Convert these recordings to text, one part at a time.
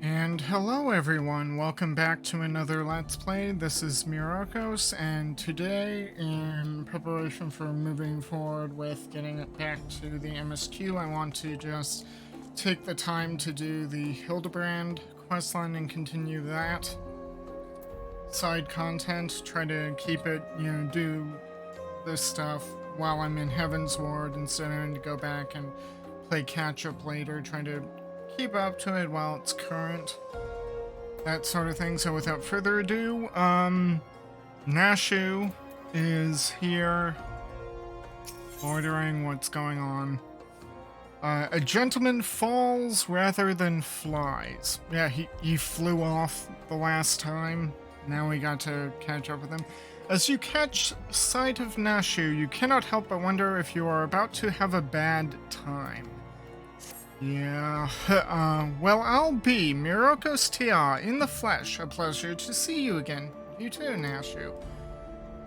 And hello everyone, welcome back to another Let's Play. This is Myrokos, and today, in preparation for moving forward with getting it back to the MSQ, I want to just take the time to do the Hildibrand questline and continue that. Side content, try to keep it, do this stuff while I'm in Heaven's Ward instead of having to go back and play catch up later, trying to keep up to it while it's current, that sort of thing. So without further ado, Nashu is here ordering what's going on. A gentleman falls rather than flies. Yeah, he flew off the last time. Now we got to catch up with him. As you catch sight of Nashu, you cannot help but wonder if you are about to have a bad time. Yeah, well, I'll be Myrokos Tia in the flesh. A pleasure to see you again. You too, Nashu.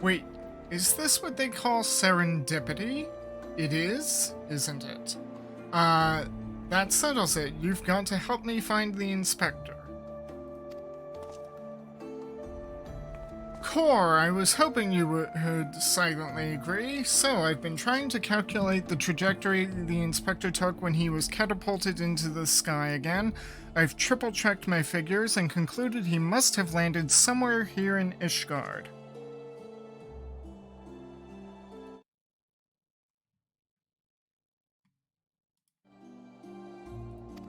Wait, is this what they call serendipity? It is, isn't it? That settles it. You've got to help me find the inspector. Core, I was hoping you would silently agree. So, I've been trying to calculate the trajectory the inspector took when he was catapulted into the sky again. I've triple-checked my figures and concluded he must have landed somewhere here in Ishgard.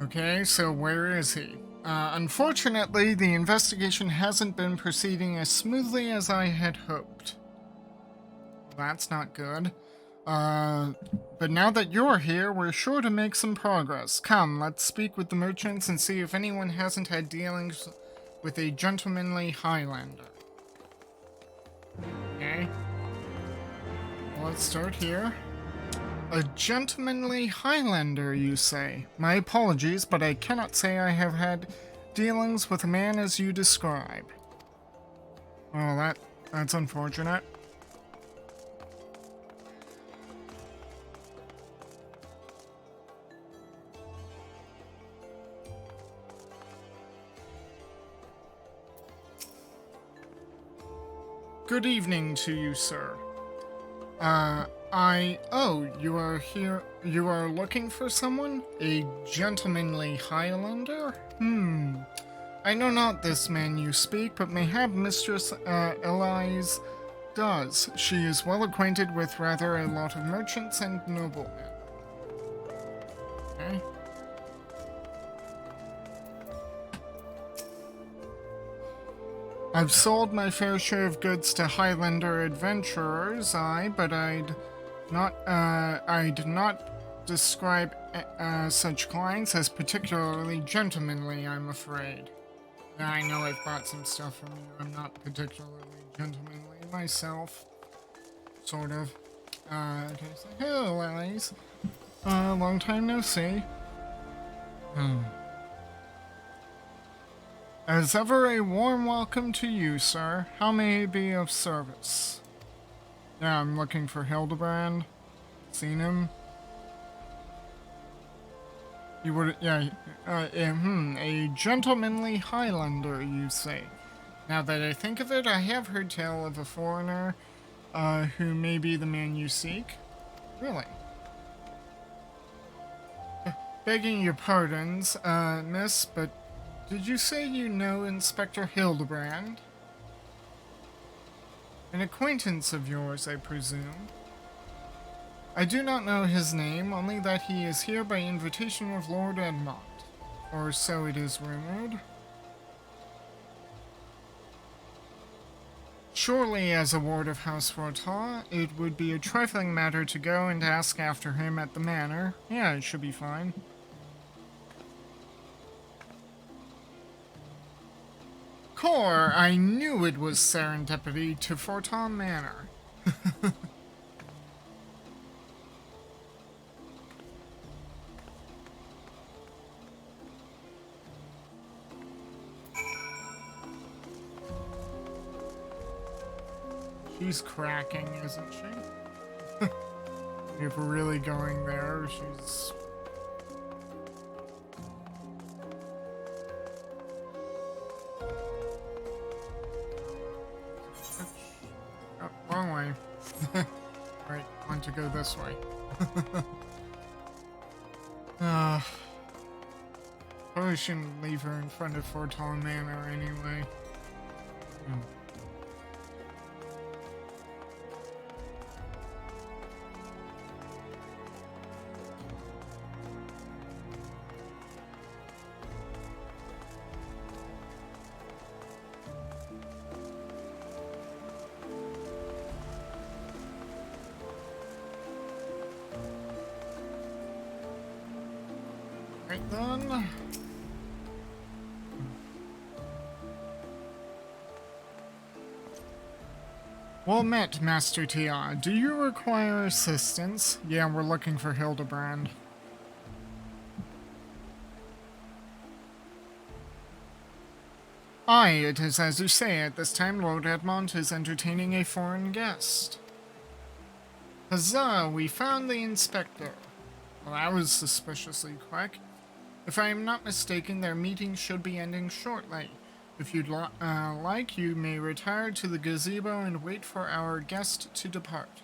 Okay, so where is he? Unfortunately, the investigation hasn't been proceeding as smoothly as I had hoped. That's not good. But now that you're here, we're sure to make some progress. Come, let's speak with the merchants and see if anyone hasn't had dealings with a gentlemanly Highlander. Okay. Well, let's start here. A gentlemanly Highlander, you say? My apologies, but I cannot say I have had dealings with a man as you describe. Oh, that's unfortunate. Good evening to you, sir. You are here, you are looking for someone? A gentlemanly Highlander? I know not this man you speak, but mayhap Mistress, Elise does. She is well acquainted with rather a lot of merchants and noblemen. Okay. I've sold my fair share of goods to Highlander adventurers, but I'd not describe such clients as particularly gentlemanly, I'm afraid. I know I've bought some stuff from you. I'm not particularly gentlemanly myself. Sort of. Okay, so, hello, Elise. Long time no see. As ever, a warm welcome to you, sir. How may I be of service? Yeah, I'm looking for Hildibrand. Seen him? You would, yeah, a gentlemanly Highlander, you say. Now that I think of it, I have heard tell of a foreigner, who may be the man you seek. Really? Begging your pardons, miss, but did you say you know Inspector Hildibrand? An acquaintance of yours, I presume. I do not know his name, only that he is here by invitation of Lord Edmond. Or so it is rumored. Surely, as a ward of House Fortin, it would be a trifling matter to go and ask after him at the manor. Yeah, it should be fine. Core, I knew it was serendipity to Fortin Manor. She's cracking, isn't she? If we're really going there, she's wrong way. Right, want to go this way. Probably shouldn't leave her in front of Forton Manor anyway. Right then. Well met, Master Tia. Do you require assistance? Yeah, we're looking for Hildibrand. Aye, it is as you say. At this time, Lord Edmond is entertaining a foreign guest. Huzzah, we found the inspector. Well, that was suspiciously quick. If I am not mistaken, their meeting should be ending shortly. If you'd like, you may retire to the gazebo and wait for our guest to depart.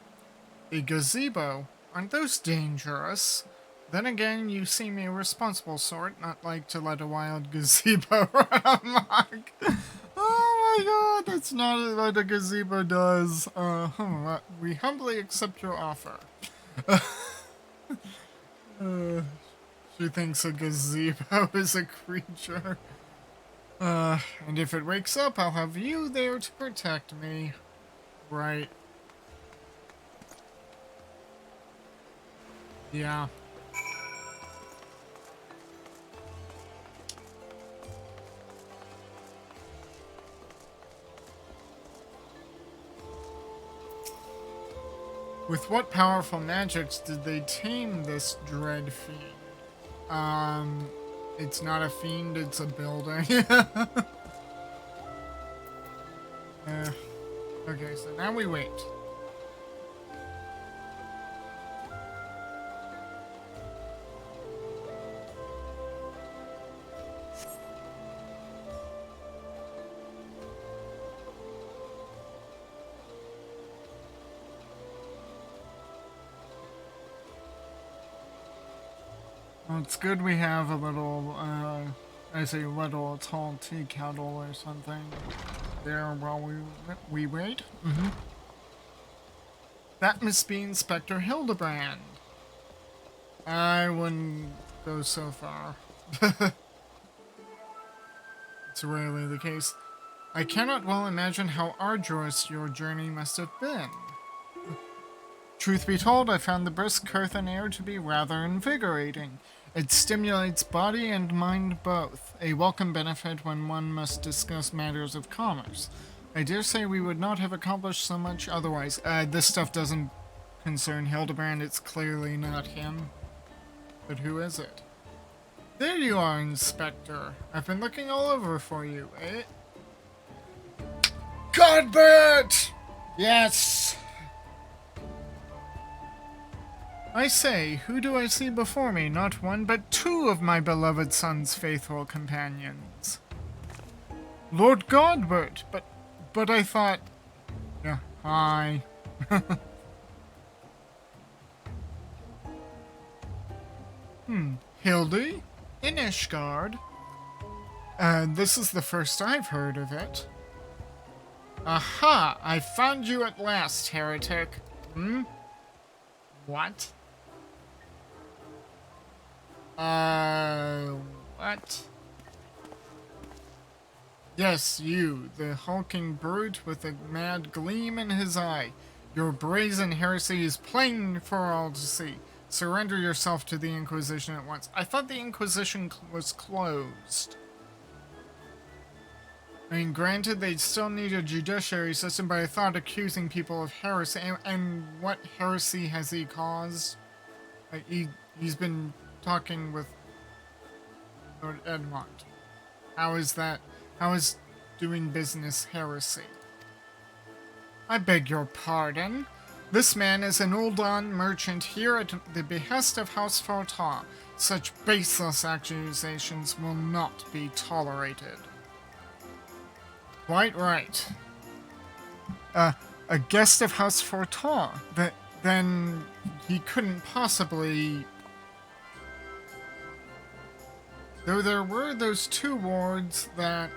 A gazebo? Aren't those dangerous? Then again, you seem a responsible sort, not like to let a wild gazebo run amok. Oh my god, that's not what a gazebo does. We humbly accept your offer. She thinks a gazebo is a creature. And if it wakes up, I'll have you there to protect me. Right. Yeah. With what powerful magics did they tame this dread fiend? It's not a fiend, it's a building. Okay, so now we wait. Well, it's good we have a little, I say little tall tea kettle or something there while we wait. That must be Inspector Hildibrand. I wouldn't go so far. It's rarely the case. I cannot well imagine how arduous your journey must have been. Truth be told, I found the brisk earthen air to be rather invigorating. It stimulates body and mind both, a welcome benefit when one must discuss matters of commerce. I dare say we would not have accomplished so much otherwise. This stuff doesn't concern Hildibrand, it's clearly not him. But who is it? There you are, Inspector. I've been looking all over for you, eh? Godbert! Yes! I say, who do I see before me? Not one, but two of my beloved son's faithful companions. Lord Godbert, but I thought... Yeah, hi. Hildy? In Ishgard? This is the first I've heard of it. Aha! I found you at last, heretic. What? What? Yes, you, the hulking brute with a mad gleam in his eye. Your brazen heresy is plain for all to see. Surrender yourself to the Inquisition at once. I thought the Inquisition was closed. I mean, granted, they'd still need a judiciary system, but I thought accusing people of heresy... And what heresy has he caused? Like, he's been talking with Lord Edmond. How is that? How is doing business heresy? I beg your pardon. This man is an Uldan merchant here at the behest of House Fortin. Such baseless accusations will not be tolerated. Quite right. a guest of House Fortin. Then he couldn't possibly... Though there were those 2 wards that...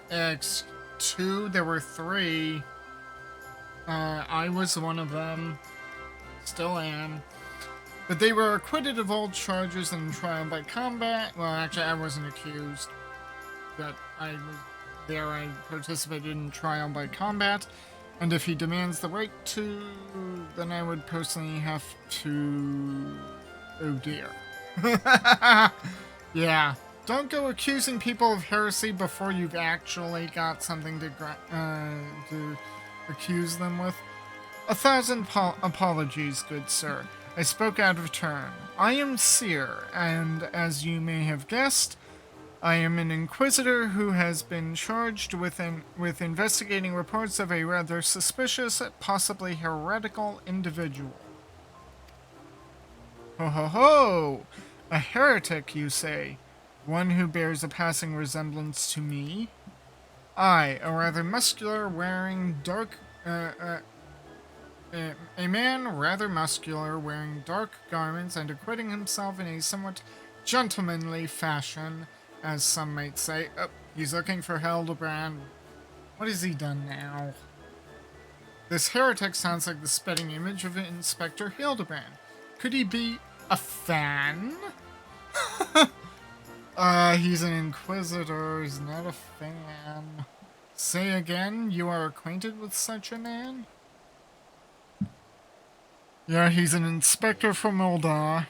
X2, there were 3. I was one of them. Still am. But they were acquitted of all charges in trial by combat. Well, actually, I wasn't accused. But I was there. I participated in trial by combat. And if he demands the right to, then I would personally have to... Oh dear. Yeah. Don't go accusing people of heresy before you've actually got something to accuse them with. 1,000 apologies, good sir. I spoke out of turn. I am Seer, and as you may have guessed, I am an inquisitor who has been charged with investigating reports of a rather suspicious, possibly heretical individual. Ho ho ho! A heretic, you say? One who bears a passing resemblance to me? I, a rather muscular, wearing dark... a man rather muscular, wearing dark garments and acquitting himself in a somewhat gentlemanly fashion, as some might say. Oh, he's looking for Hildibrand. What has he done now? This heretic sounds like the spitting image of Inspector Hildibrand. Could he be a fan? He's an inquisitor, he's not a fan. Say again, you are acquainted with such a man? Yeah, he's an inspector from Moldar.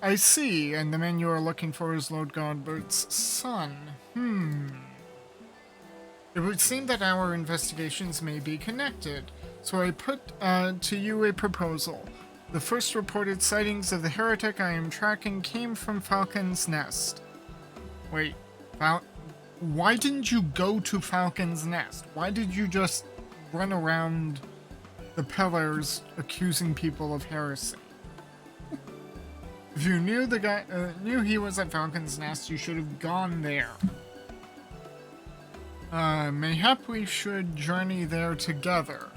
I see, and the man you are looking for is Lord Godbert's son. It would seem that our investigations may be connected, so I put to you a proposal. The first reported sightings of the heretic I am tracking came from Falcon's Nest. Wait, why didn't you go to Falcon's Nest? Why did you just run around the pillars accusing people of heresy? If you knew the guy, knew he was at Falcon's Nest, you should have gone there. Mayhap we should journey there together.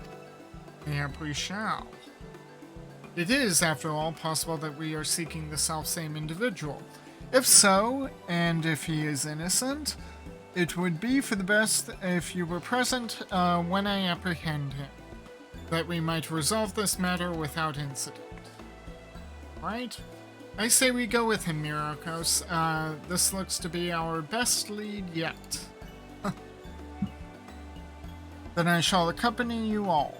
Mayhap we shall. It is, after all, possible that we are seeking the selfsame individual. If so, and if he is innocent, it would be for the best if you were present when I apprehend him, that we might resolve this matter without incident. Right? I say we go with him, Myrokos. This looks to be our best lead yet. Then I shall accompany you all.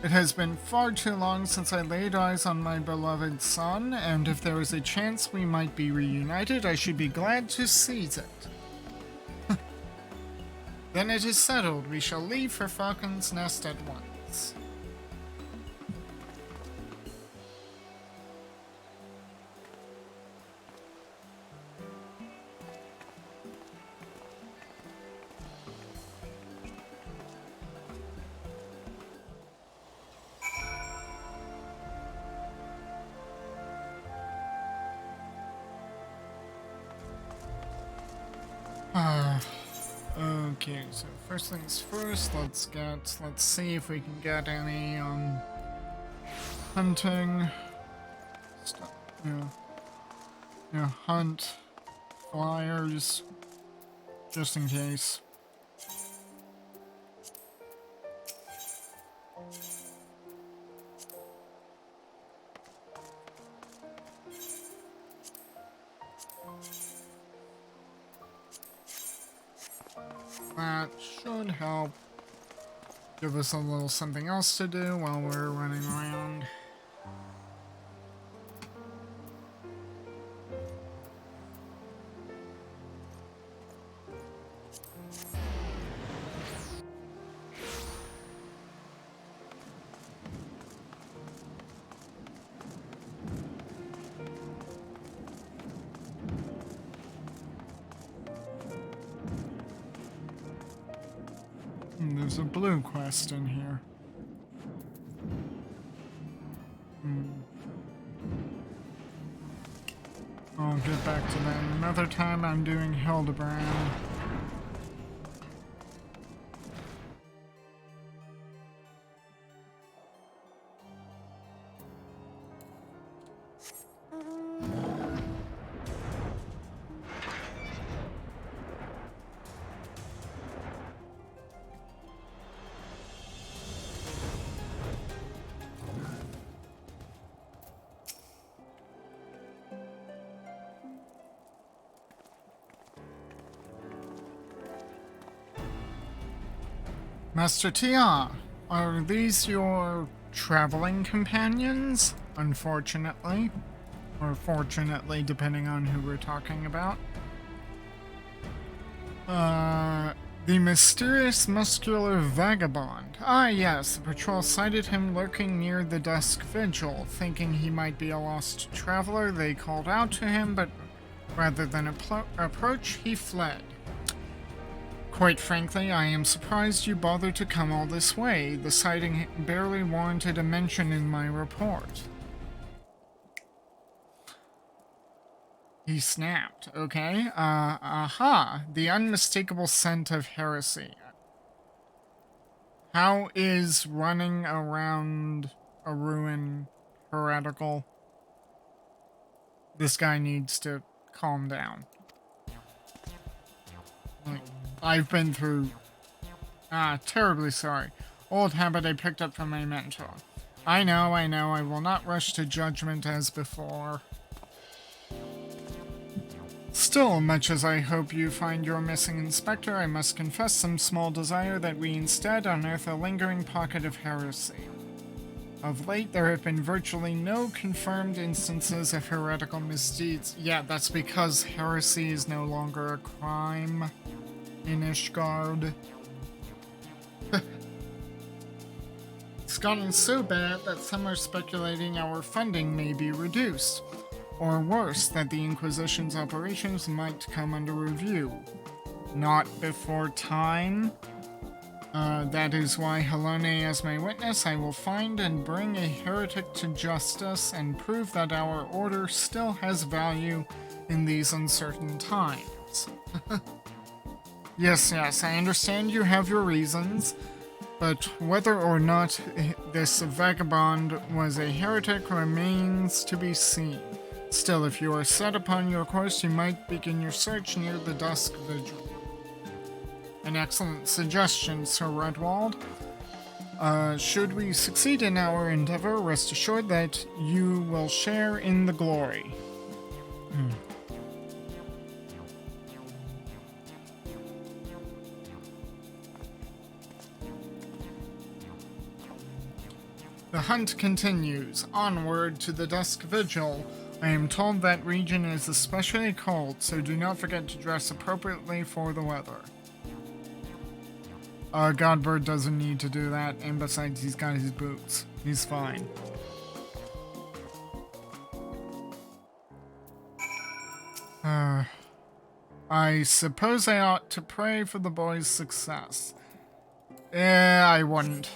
It has been far too long since I laid eyes on my beloved son, and if there is a chance we might be reunited, I should be glad to seize it. Then it is settled. We shall leave for Falcon's Nest at once. Okay, so first things first, let's see if we can get any, hunting stuff, hunt flyers, just in case. That should help give us a little something else to do while we're running around. There's a blue quest in here. I'll get back to that another time. I'm doing Hildibrand. Master Tia, are these your traveling companions? Unfortunately. Or fortunately, depending on who we're talking about. The mysterious muscular vagabond. Ah, yes, the patrol sighted him lurking near the dusk vigil. Thinking he might be a lost traveler, they called out to him, but rather than approach, he fled. Quite frankly, I am surprised you bothered to come all this way. The sighting barely warranted a mention in my report. He snapped. Okay. Aha. The unmistakable scent of heresy. How is running around a ruin heretical? This guy needs to calm down. Like, I've been through... terribly sorry. Old habit I picked up from my mentor. I know, I will not rush to judgment as before. Still, much as I hope you find your missing inspector, I must confess some small desire that we instead unearth a lingering pocket of heresy. Of late, there have been virtually no confirmed instances of heretical misdeeds. Yeah, that's because heresy is no longer a crime in Ishgard. It's gotten so bad that some are speculating our funding may be reduced. Or worse, that the Inquisition's operations might come under review. Not before time. That is why Helone as my witness, I will find and bring a heretic to justice and prove that our order still has value in these uncertain times. Yes, I understand you have your reasons, but whether or not this vagabond was a heretic remains to be seen. Still, if you are set upon your course, you might begin your search near the Dusk Vigil. An excellent suggestion, Sir Redwald. Should we succeed in our endeavor, rest assured that you will share in the glory. The hunt continues, onward to the Dusk Vigil. I am told that region is especially cold, so do not forget to dress appropriately for the weather. Godbird doesn't need to do that, and besides, he's got his boots. He's fine. I suppose I ought to pray for the boy's success. I wouldn't.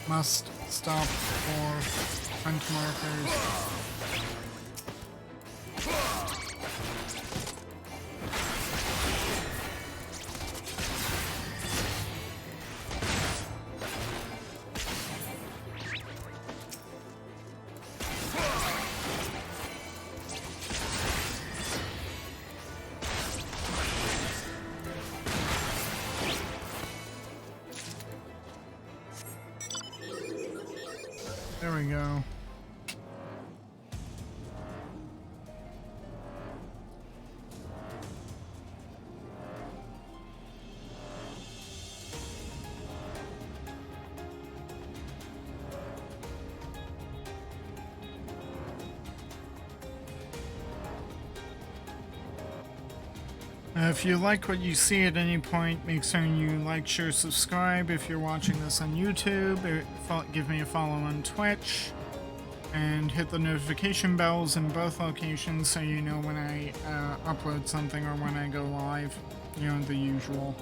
Must stop for hunt markers. There we go. If you like what you see at any point, make certain you like, share, subscribe. If you're watching this on YouTube, give me a follow on Twitch, and hit the notification bells in both locations so you know when I upload something or when I go live. You know, the usual.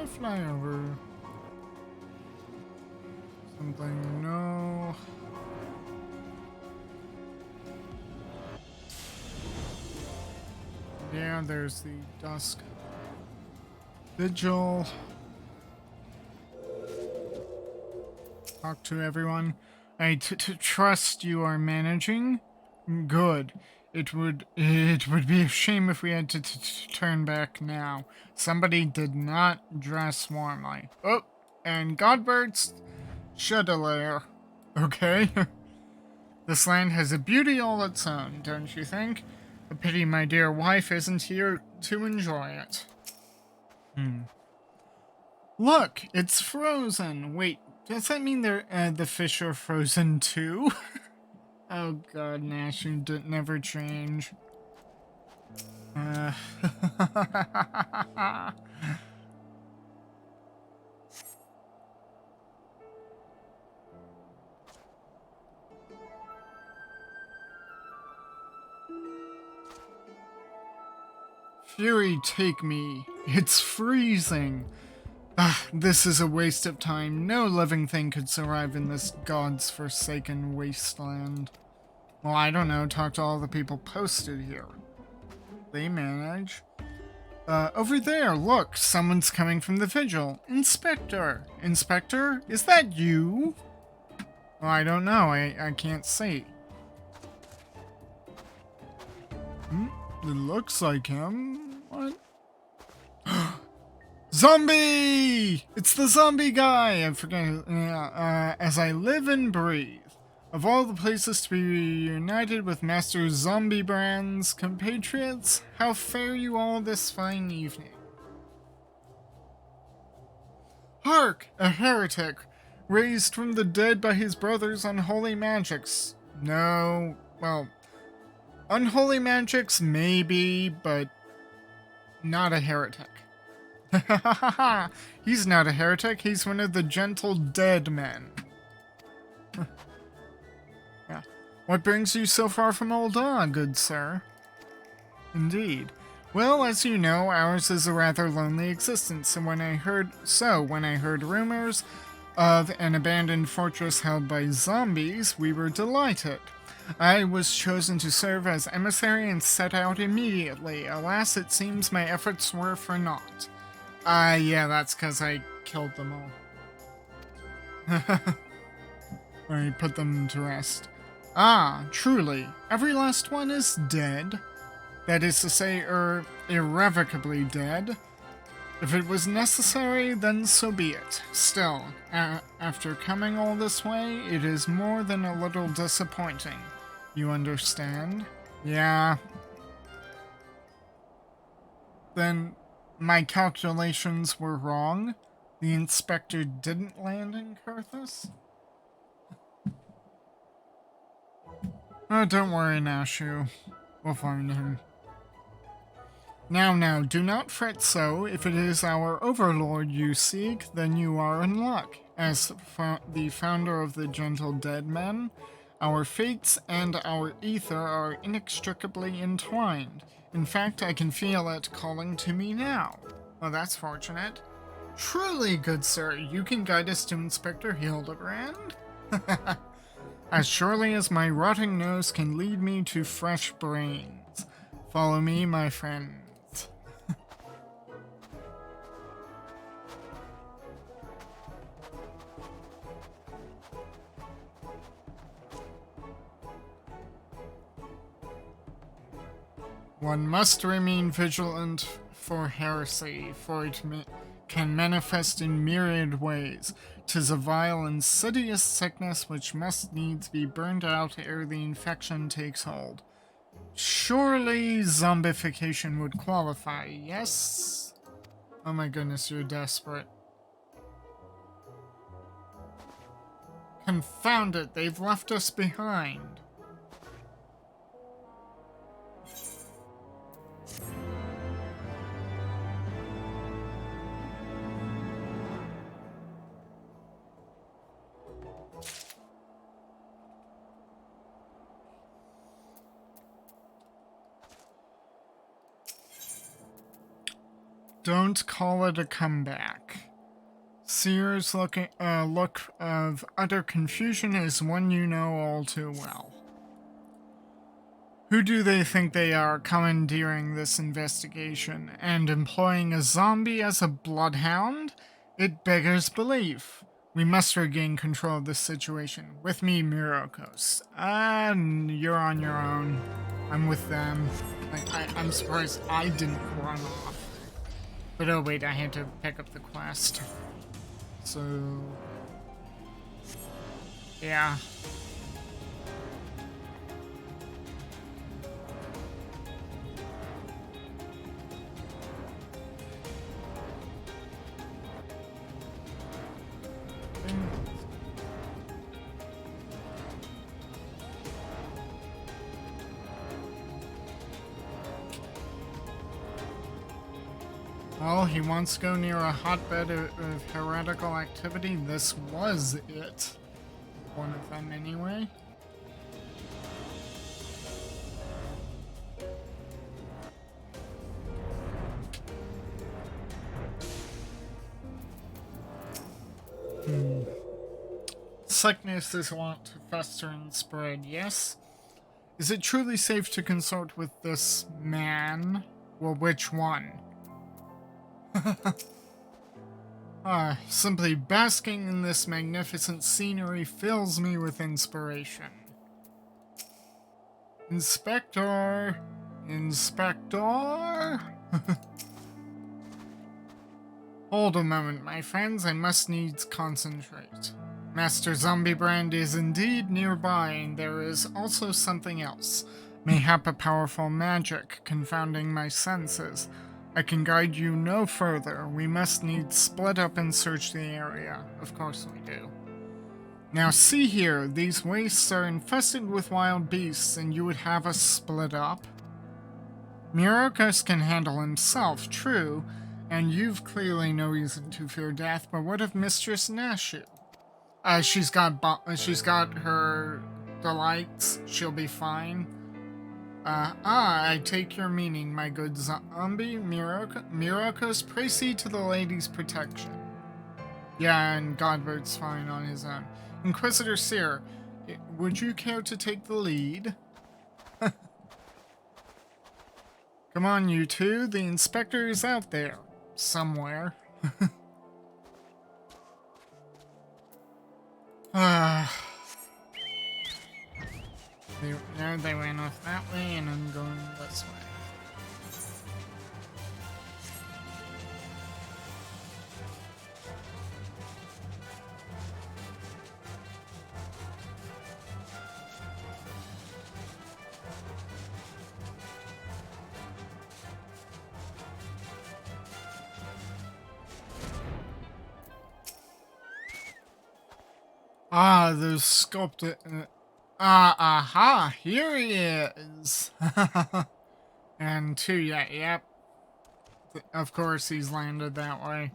fly over something. No. Yeah, there's the dusk vigil. Talk to everyone. I trust you are managing. Good. It would be a shame if we had to turn back now. Somebody did not dress warmly. Oh, and Godbert's Chedelaire. Okay. This land has a beauty all its own, don't you think? A pity my dear wife isn't here to enjoy it. Look, it's frozen. Wait, does that mean the fish are frozen too? Oh god, Nash, you never change. Fury, take me. It's freezing. This is a waste of time. No living thing could survive in this god's forsaken wasteland. Well, I don't know. Talk to all the people posted here. They manage. Over there, look. Someone's coming from the vigil. Inspector. Inspector? Is that you? Well, I don't know. I can't see. It looks like him. What? Zombie! It's the zombie guy! I forget. As I live and breathe. Of all the places to be reunited with Master Zombiebrand's compatriots, how fare you all this fine evening? Hark! A heretic, raised from the dead by his brother's unholy magics. No, well, unholy magics maybe, but not a heretic. He's not a heretic, he's one of the gentle dead men. Yeah. What brings you so far from Ul'dah, good sir? Indeed. Well, as you know, ours is a rather lonely existence, and when I heard rumors of an abandoned fortress held by zombies, we were delighted. I was chosen to serve as emissary and set out immediately. Alas, it seems my efforts were for naught. Yeah, that's because I killed them all. I put them to rest. Ah, truly, every last one is dead. That is to say, irrevocably dead. If it was necessary, then so be it. Still, after coming all this way, it is more than a little disappointing. You understand? Yeah. Then my calculations were wrong? The inspector didn't land in Carthus? Oh, don't worry, Nashu. We'll find him. Now, do not fret so. If it is our overlord you seek, then you are in luck. As the founder of the Gentle Dead Men, our fates and our ether are inextricably entwined. In fact, I can feel it calling to me now. Well, that's fortunate. Truly, good sir, you can guide us to Inspector Hildibrand? As surely as my rotting nose can lead me to fresh brains. Follow me, my friends. One must remain vigilant for heresy, for it can manifest in myriad ways. 'Tis a vile, insidious sickness which must needs be burned out ere the infection takes hold. Surely zombification would qualify, yes? Oh my goodness, you're desperate. Confound it, they've left us behind. Don't call it a comeback. Seer's look of utter confusion is one you know all too well. Who do they think they are, commandeering this investigation and employing a zombie as a bloodhound? It beggars belief. We must regain control of this situation. With me, Myrokos. You're on your own. I'm with them. I'm surprised I didn't run off. But oh wait, I had to pick up the quest. So... yeah. Well, he wants to go near a hotbed of heretical activity. This was it. One of them, anyway. Sicknesses want to fester and spread, yes? Is it truly safe to consort with this man? Well, which one? Simply basking in this magnificent scenery fills me with inspiration. Inspector! Inspector! Hold a moment, my friends, I must needs concentrate. Master Hildibrand is indeed nearby, and there is also something else. Mayhap a powerful magic, confounding my senses. I can guide you no further. We must needs split up and search the area. Of course we do. Now see here, these wastes are infested with wild beasts, and you would have us split up? Myrokos can handle himself, true, and you've clearly no reason to fear death, but what of Mistress Nashu? She's got her delights. She'll be fine. I take your meaning, my good zombie. Myrokos, proceed to the lady's protection. Yeah, and Godbert's fine on his own. Inquisitor Seer, would you care to take the lead? Come on, you two. The inspector is out there. Somewhere. They went off that way, and I'm going this way. Those sculpted... aha! Here he is! And two, yeah, yep. Of course he's landed that way.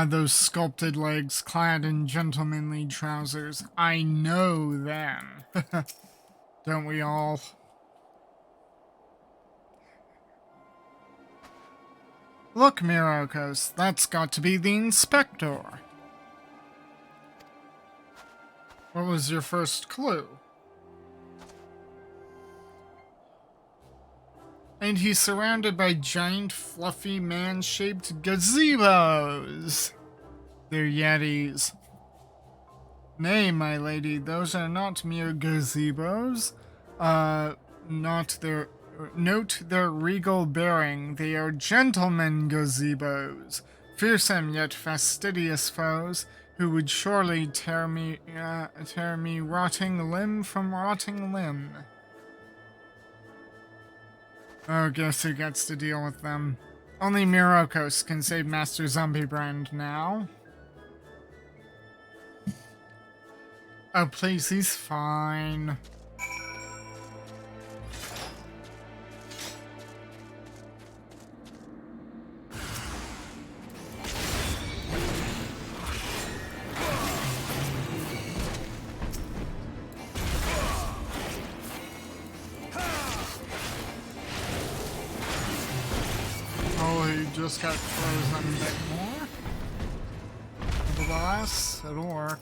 Those sculpted legs clad in gentlemanly trousers. I know them. Don't we all? Look, Myrokos, that's got to be the inspector. What was your first clue? And he's surrounded by giant, fluffy, man-shaped gazebos. They're yetis. Nay, my lady, those are not mere gazebos. Note their regal bearing. They are gentlemen gazebos. Fearsome yet fastidious foes, who would surely tear me rotting limb from rotting limb. Oh, guess who gets to deal with them? Only Myrokos can save Master Hildibrand now. Oh, please, he's fine. just got frozen a bit more. Nevertheless, it'll work.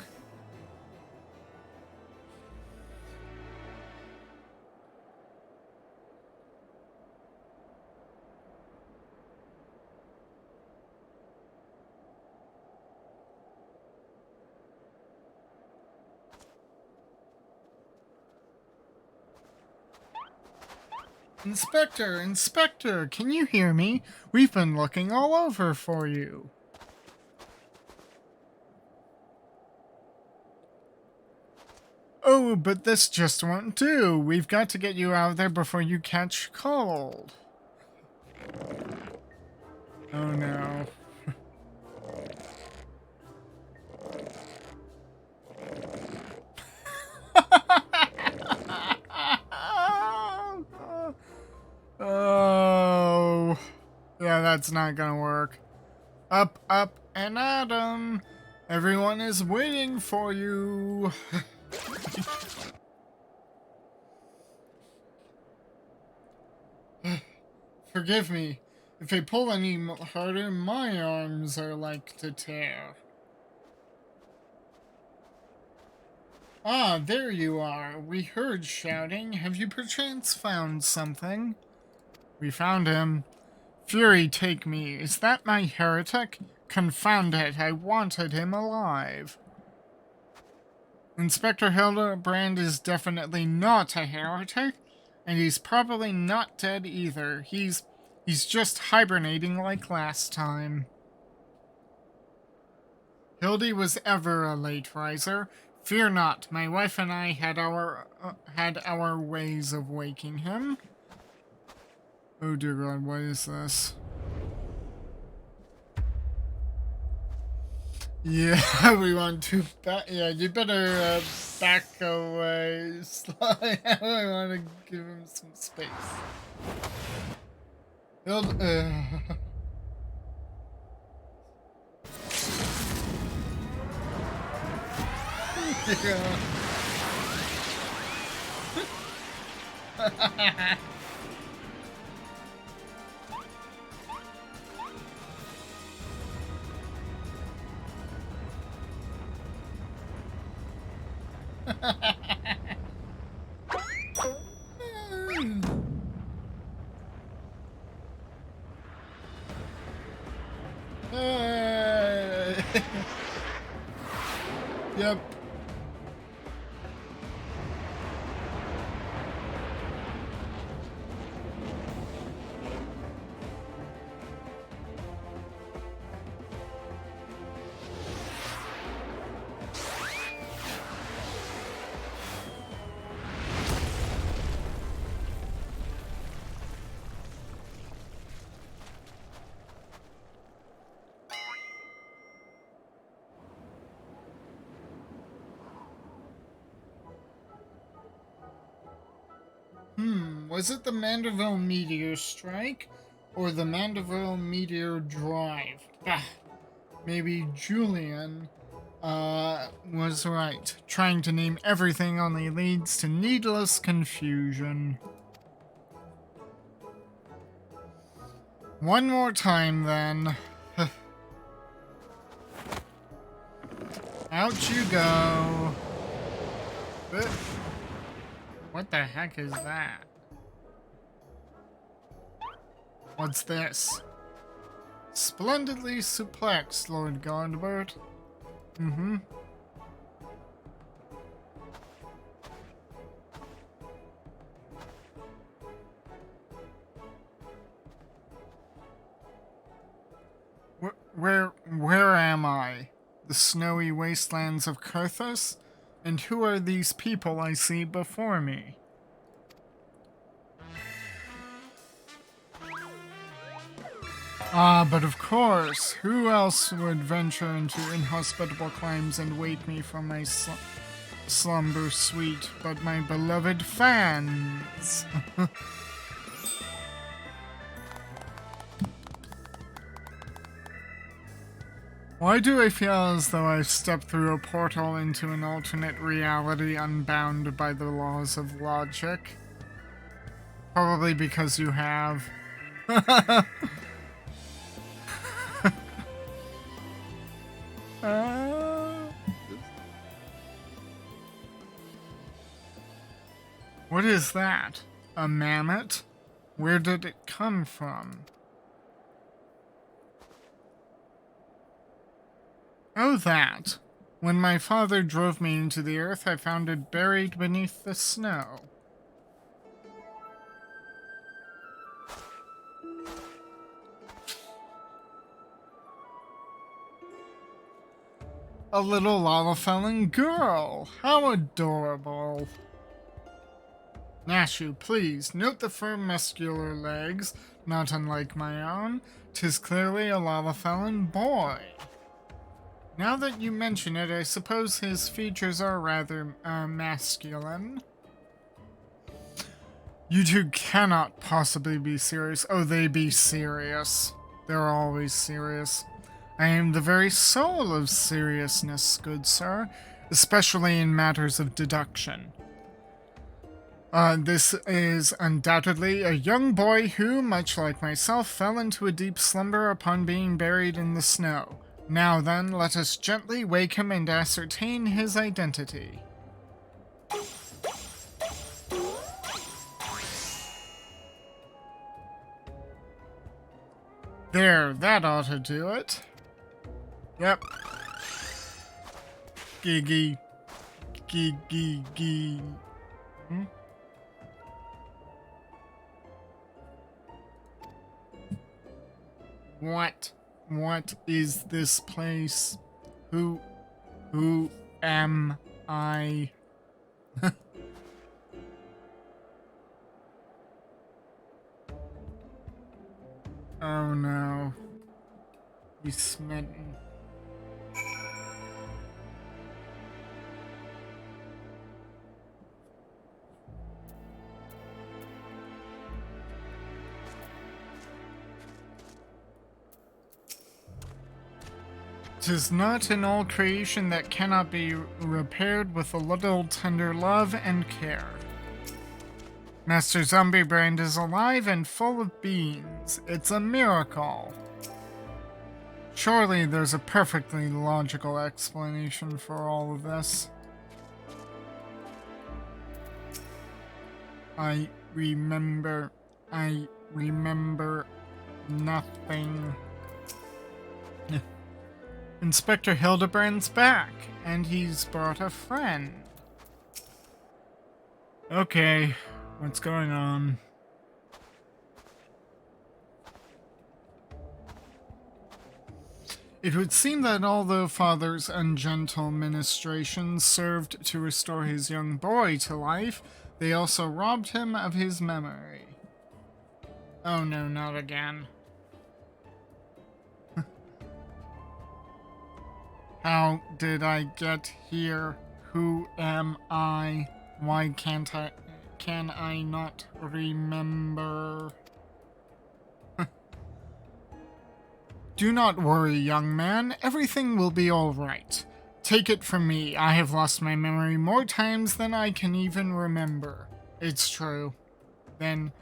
Inspector, Inspector, can you hear me? We've been looking all over for you. Oh, but this just won't do. We've got to get you out of there before you catch cold. Oh no. Oh. Yeah, that's not gonna work. Up, up, and at 'em. Everyone is waiting for you. Forgive me. If I pull any harder, my arms are like to tear. Ah, there you are. We heard shouting. Have you perchance found something? We found him. Fury take me. Is that my heretic? Confound it, I wanted him alive. Inspector Hildibrand is definitely not a heretic, and he's probably not dead either. He's just hibernating like last time. Hildy was ever a late riser. Fear not, my wife and I had our ways of waking him. Oh dear God, what is this? Yeah, we want to back. Yeah, you better back away. I want to give him some space. Yeah. Yep. Was it the Mandeville Meteor Strike or the Mandeville Meteor Drive? Maybe Julian was right. Trying to name everything only leads to needless confusion. One more time then. Out you go. What the heck is that? What's this? Splendidly suplexed, Lord Godbert. Mm-hmm. Where am I? The snowy wastelands of Kurthus? And who are these people I see before me? Ah, but of course, who else would venture into inhospitable climes and wake me from my slumber suite but my beloved fans? Why do I feel as though I've stepped through a portal into an alternate reality unbound by the laws of logic? Probably because you have. What is that? A mammoth? Where did it come from? Oh, that. When my father drove me into the earth, I found it buried beneath the snow. A little Lalafellin girl! How adorable! Nashu, please, note the firm muscular legs, not unlike my own. 'Tis clearly a Lalafellin boy. Now that you mention it, I suppose his features are rather, masculine. You two cannot possibly be serious. Oh, they be serious. They're always serious. I am the very soul of seriousness, good sir, especially in matters of deduction. This is undoubtedly a young boy who, much like myself, fell into a deep slumber upon being buried in the snow. Now then, let us gently wake him and ascertain his identity. There, that ought to do it. Yep. Giggy. Giggy. Hmm? What is this place? Who am I? Oh no. He's smitten. "'Tis not in all creation that cannot be repaired with a little tender love and care. Master Zombiebrand is alive and full of beans. It's a miracle. Surely there's a perfectly logical explanation for all of this. I remember nothing." Inspector Hildibrand's back, and he's brought a friend. Okay, what's going on? It would seem that although Father's ungentle ministrations served to restore his young boy to life, they also robbed him of his memory. Oh no, not again. How did I get here? Who am I? Why can I not remember? Do not worry, young man. Everything will be all right. Take it from me, I have lost my memory more times than I can even remember. It's true. Then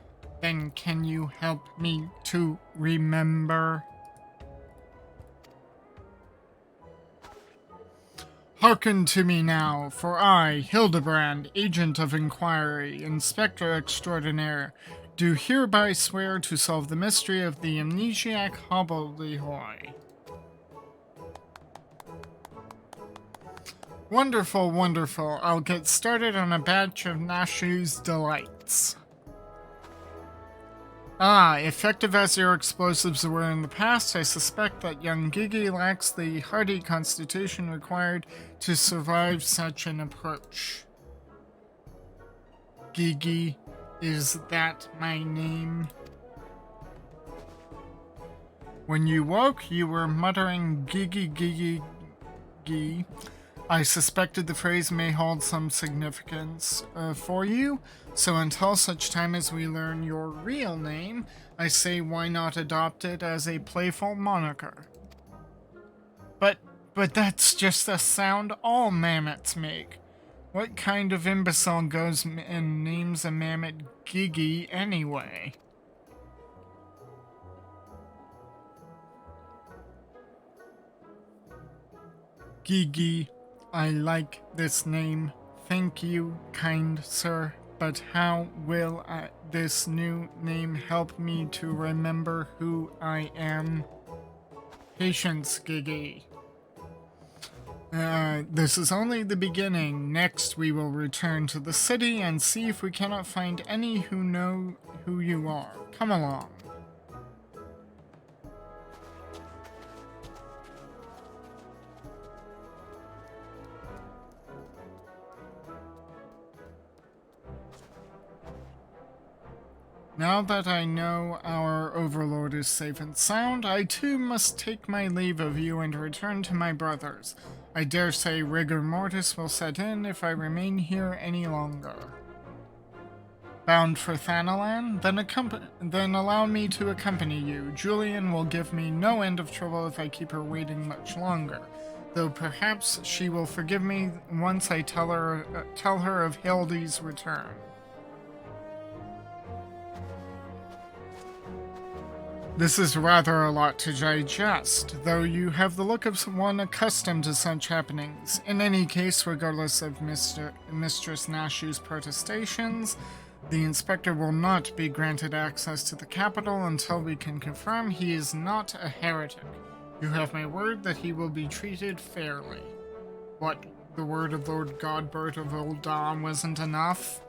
can you help me to remember? Hearken to me now, for I, Hildibrand, Agent of Inquiry, Inspector Extraordinaire, do hereby swear to solve the mystery of the amnesiac hobbledehoy. Wonderful, wonderful. I'll get started on a batch of Nashu's delights. Effective as your explosives were in the past, I suspect that young Gigi lacks the hardy constitution required to survive such an approach. Gigi, is that my name? When you woke, you were muttering Gigi Gigi Gigi. I suspected the phrase may hold some significance for you, so until such time as we learn your real name, I say why not adopt it as a playful moniker? But that's just a sound all mammoths make. What kind of imbecile goes and names a mammoth Gigi anyway? Gigi, I like this name. Thank you, kind sir. But how will this new name help me to remember who I am? Patience, Gigi. This is only the beginning. Next, we will return to the city and see if we cannot find any who know who you are. Come along. Now that I know our overlord is safe and sound, I too must take my leave of you and return to my brothers. I dare say rigor mortis will set in if I remain here any longer. Bound for Thanalan? Then allow me to accompany you. Julian will give me no end of trouble if I keep her waiting much longer, though perhaps she will forgive me once I tell her of Hildy's return. This is rather a lot to digest, though you have the look of one accustomed to such happenings. In any case, regardless of Mistress Nashu's protestations, the inspector will not be granted access to the capital until we can confirm he is not a heretic. You have my word that he will be treated fairly. What, the word of Lord Godbert of Uldam wasn't enough?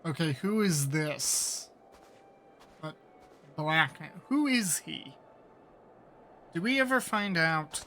Okay, who is this? But Black Man. Who is he? Do we ever find out?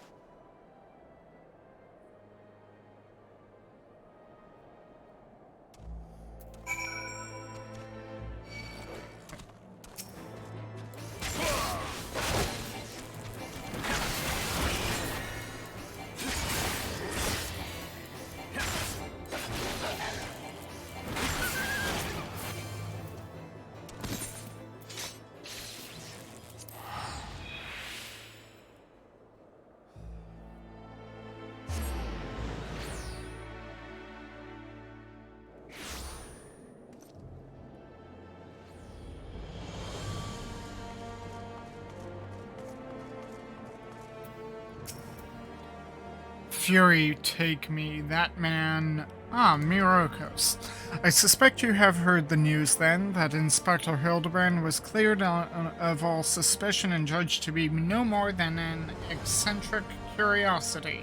Fury take me, that man... Myrokos. I suspect you have heard the news then, that Inspector Hildibrand was cleared of all suspicion and judged to be no more than an eccentric curiosity.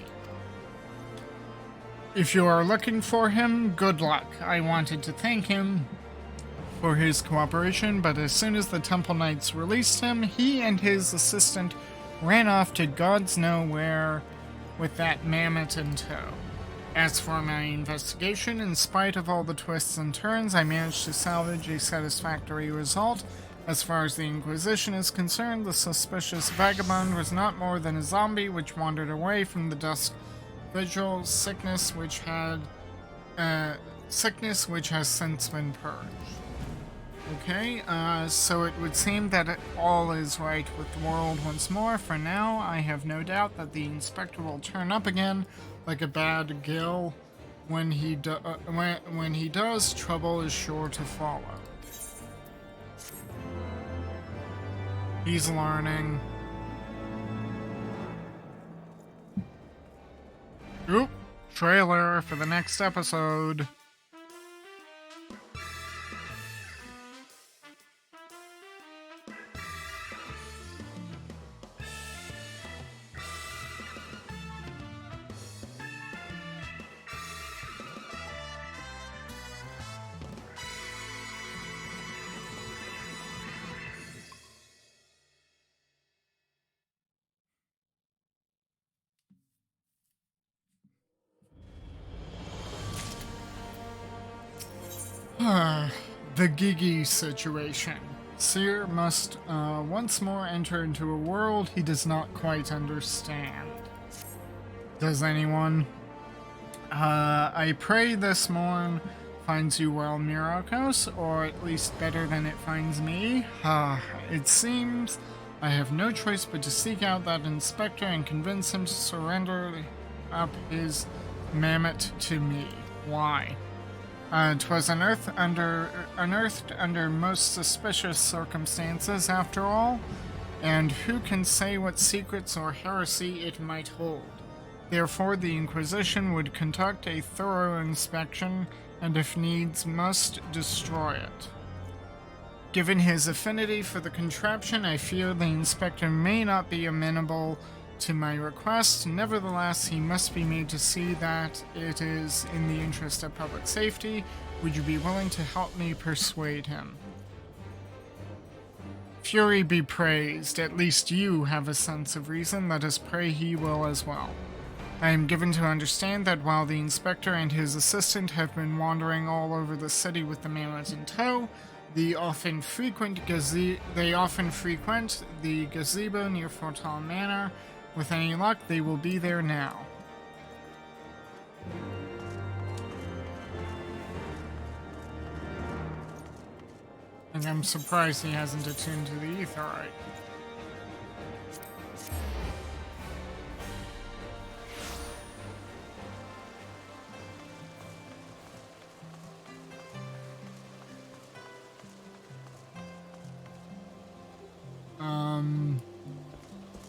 If you are looking for him, good luck. I wanted to thank him for his cooperation, but as soon as the Temple Knights released him, he and his assistant ran off to God's know where with that mammoth in tow. As for my investigation, in spite of all the twists and turns, I managed to salvage a satisfactory result. As far as the Inquisition is concerned, the suspicious vagabond was not more than a zombie which wandered away from the dusk vigil, sickness which has since been purged. Okay, so it would seem that all is right with the world once more. For now, I have no doubt that the inspector will turn up again like a bad gill. When he does, trouble is sure to follow. He's learning. Oop, trailer for the next episode. The Gigi situation. Seer must once more enter into a world he does not quite understand. Does anyone? I pray this morn finds you well, Myrokos, or at least better than it finds me. It seems I have no choice but to seek out that inspector and convince him to surrender up his mammoth to me. Why? 'Twas unearthed under most suspicious circumstances, after all. and who can say what secrets or heresy it might hold? Therefore, the Inquisition would conduct a thorough inspection, and if needs, must destroy it. Given his affinity for the contraption, I fear the inspector may not be amenable to my request. Nevertheless, he must be made to see that it is in the interest of public safety. Would you be willing to help me persuade him? Fury be praised. At least you have a sense of reason. Let us pray he will as well. I am given to understand that while the inspector and his assistant have been wandering all over the city with the mammoth in tow, they often frequent the gazebo near Fortal Manor. With any luck, they will be there now. And I'm surprised he hasn't attuned to the Aetheryte.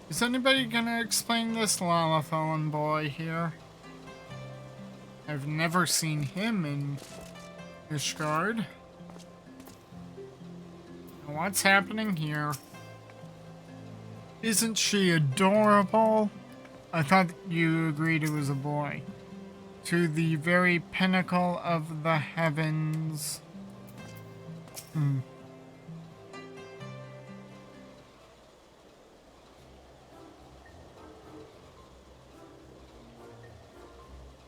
Is anybody gonna explain this Lalafellin boy here? I've never seen him in Ishgard. What's happening here? Isn't she adorable? I thought you agreed it was a boy. To the very pinnacle of the heavens.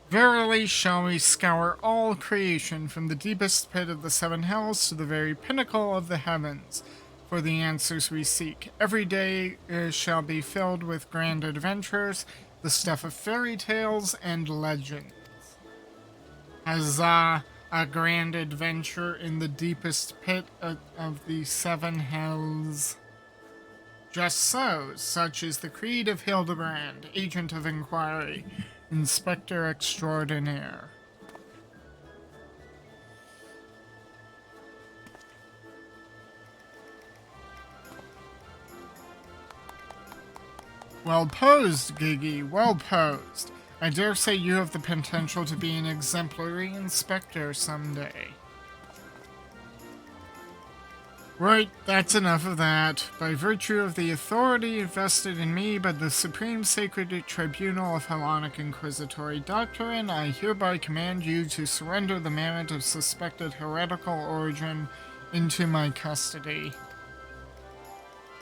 Verily shall we scour all creation from the deepest pit of the seven hells to the very pinnacle of the heavens for the answers we seek. Every day shall be filled with grand adventures, the stuff of fairy tales and legends. Huzzah! A grand adventure in the deepest pit of the seven hells. Just so, such is the creed of Hildibrand, agent of inquiry, Inspector Extraordinaire. Well posed, Gigi, well posed. I dare say you have the potential to be an exemplary inspector someday. Right, that's enough of that. By virtue of the authority vested in me by the Supreme Sacred Tribunal of Hellenic Inquisitory Doctrine, I hereby command you to surrender the mammoth of suspected heretical origin into my custody.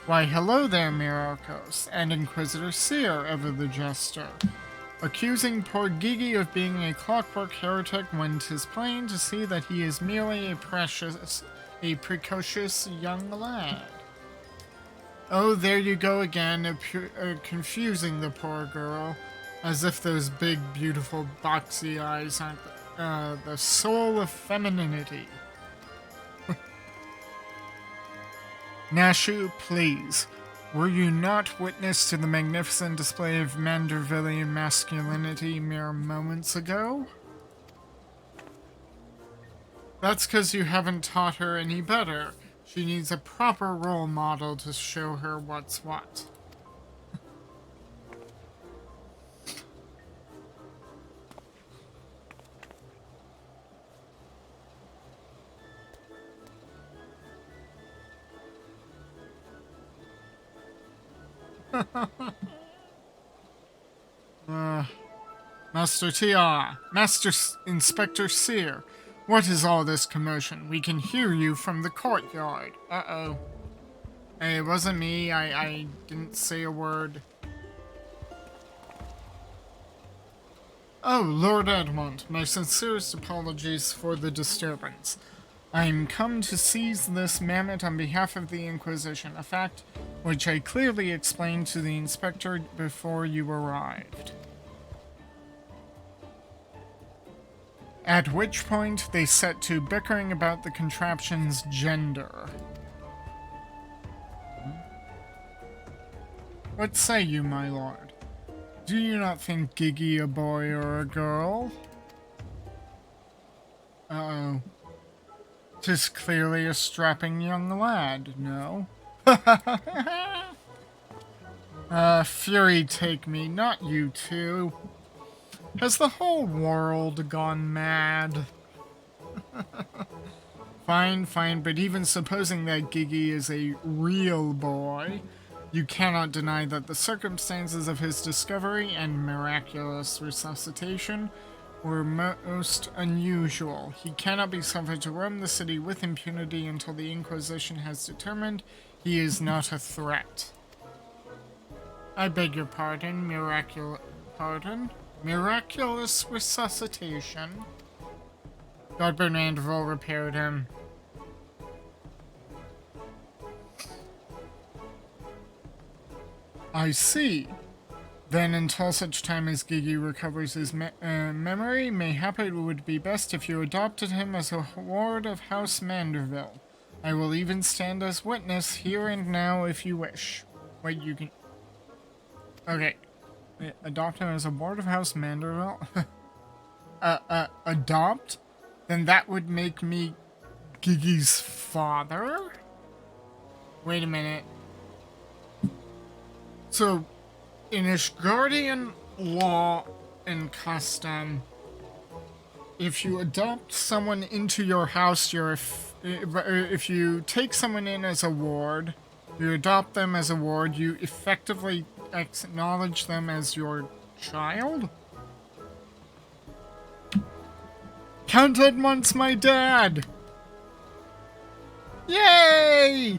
Why, hello there, Myrokos, and Inquisitor Seer, ever the jester. Accusing poor Gigi of being a clockwork heretic when 'tis plain to see that he is merely a precocious young lad. Oh, there you go again, confusing the poor girl, as if those big, beautiful, boxy eyes aren't the soul of femininity. Nashu, please, were you not witness to the magnificent display of Mandervillian masculinity mere moments ago? That's because you haven't taught her any better. She needs a proper role model to show her what's what. Master T.R., Master Inspector Seer, what is all this commotion? We can hear you from the courtyard. Uh-oh. Hey, it wasn't me. I didn't say a word. Oh, Lord Edmund, my sincerest apologies for the disturbance. I'm come to seize this mammoth on behalf of the Inquisition, a fact which I clearly explained to the inspector before you arrived. At which point they set to bickering about the contraption's gender. What say you, my lord? Do you not think Gigi a boy or a girl? Uh-oh. 'Tis clearly a strapping young lad, no? Fury take me, not you two. Has the whole world gone mad? Fine, but even supposing that Gigi is a real boy, you cannot deny that the circumstances of his discovery and miraculous resuscitation were most unusual. He cannot be suffered to roam the city with impunity until the Inquisition has determined he is not a threat. I beg your pardon, miraculous resuscitation. Godburn Andeville repaired him. I see. Then until such time as Gigi recovers his memory, mayhap it would be best if you adopted him as a ward of House Manderville. I will even stand as witness here and now if you wish. Wait, you can... Okay. Adopt him as a ward of House Manderville? Adopt? Then that would make me Gigi's father? Wait a minute. So, in Ishgardian law and custom, if you adopt someone into your house, if you take someone in as a ward, you adopt them as a ward, you effectively acknowledge them as your child? Count Edmond's my dad! Yay!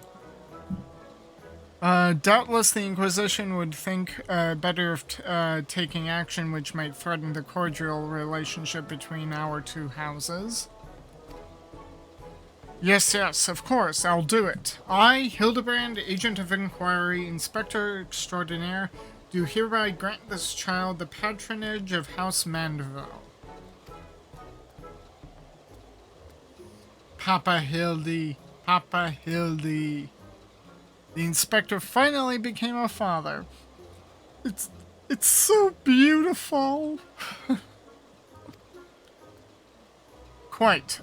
Doubtless the Inquisition would think better of taking action which might threaten the cordial relationship between our two houses. Yes, of course, I'll do it. I, Hildibrand, Agent of Inquiry, Inspector Extraordinaire, do hereby grant this child the patronage of House Mandeville. Papa Hildy. The inspector finally became a father. It's so beautiful. Quite.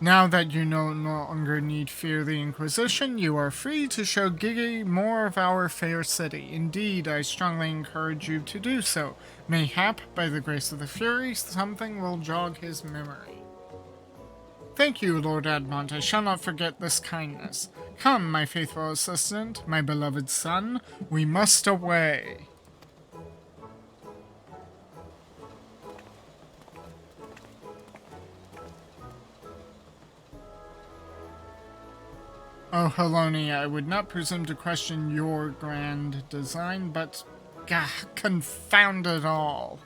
Now that you no longer need fear the Inquisition, you are free to show Gigi more of our fair city. Indeed, I strongly encourage you to do so. Mayhap, by the grace of the Fury, something will jog his memory. Thank you, Lord Admont. I shall not forget this kindness. Come, my faithful assistant, my beloved son, we must away. Oh, Helonia, I would not presume to question your grand design, but... Gah, confound it all.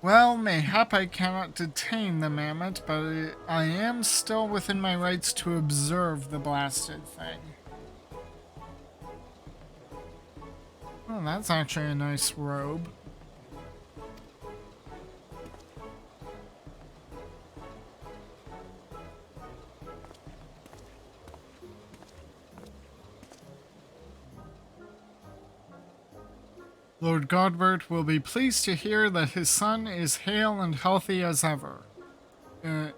Well, mayhap I cannot detain the mammoth, but I am still within my rights to observe the blasted thing. Oh, that's actually a nice robe. Lord Godbert will be pleased to hear that his son is hale and healthy as ever. Not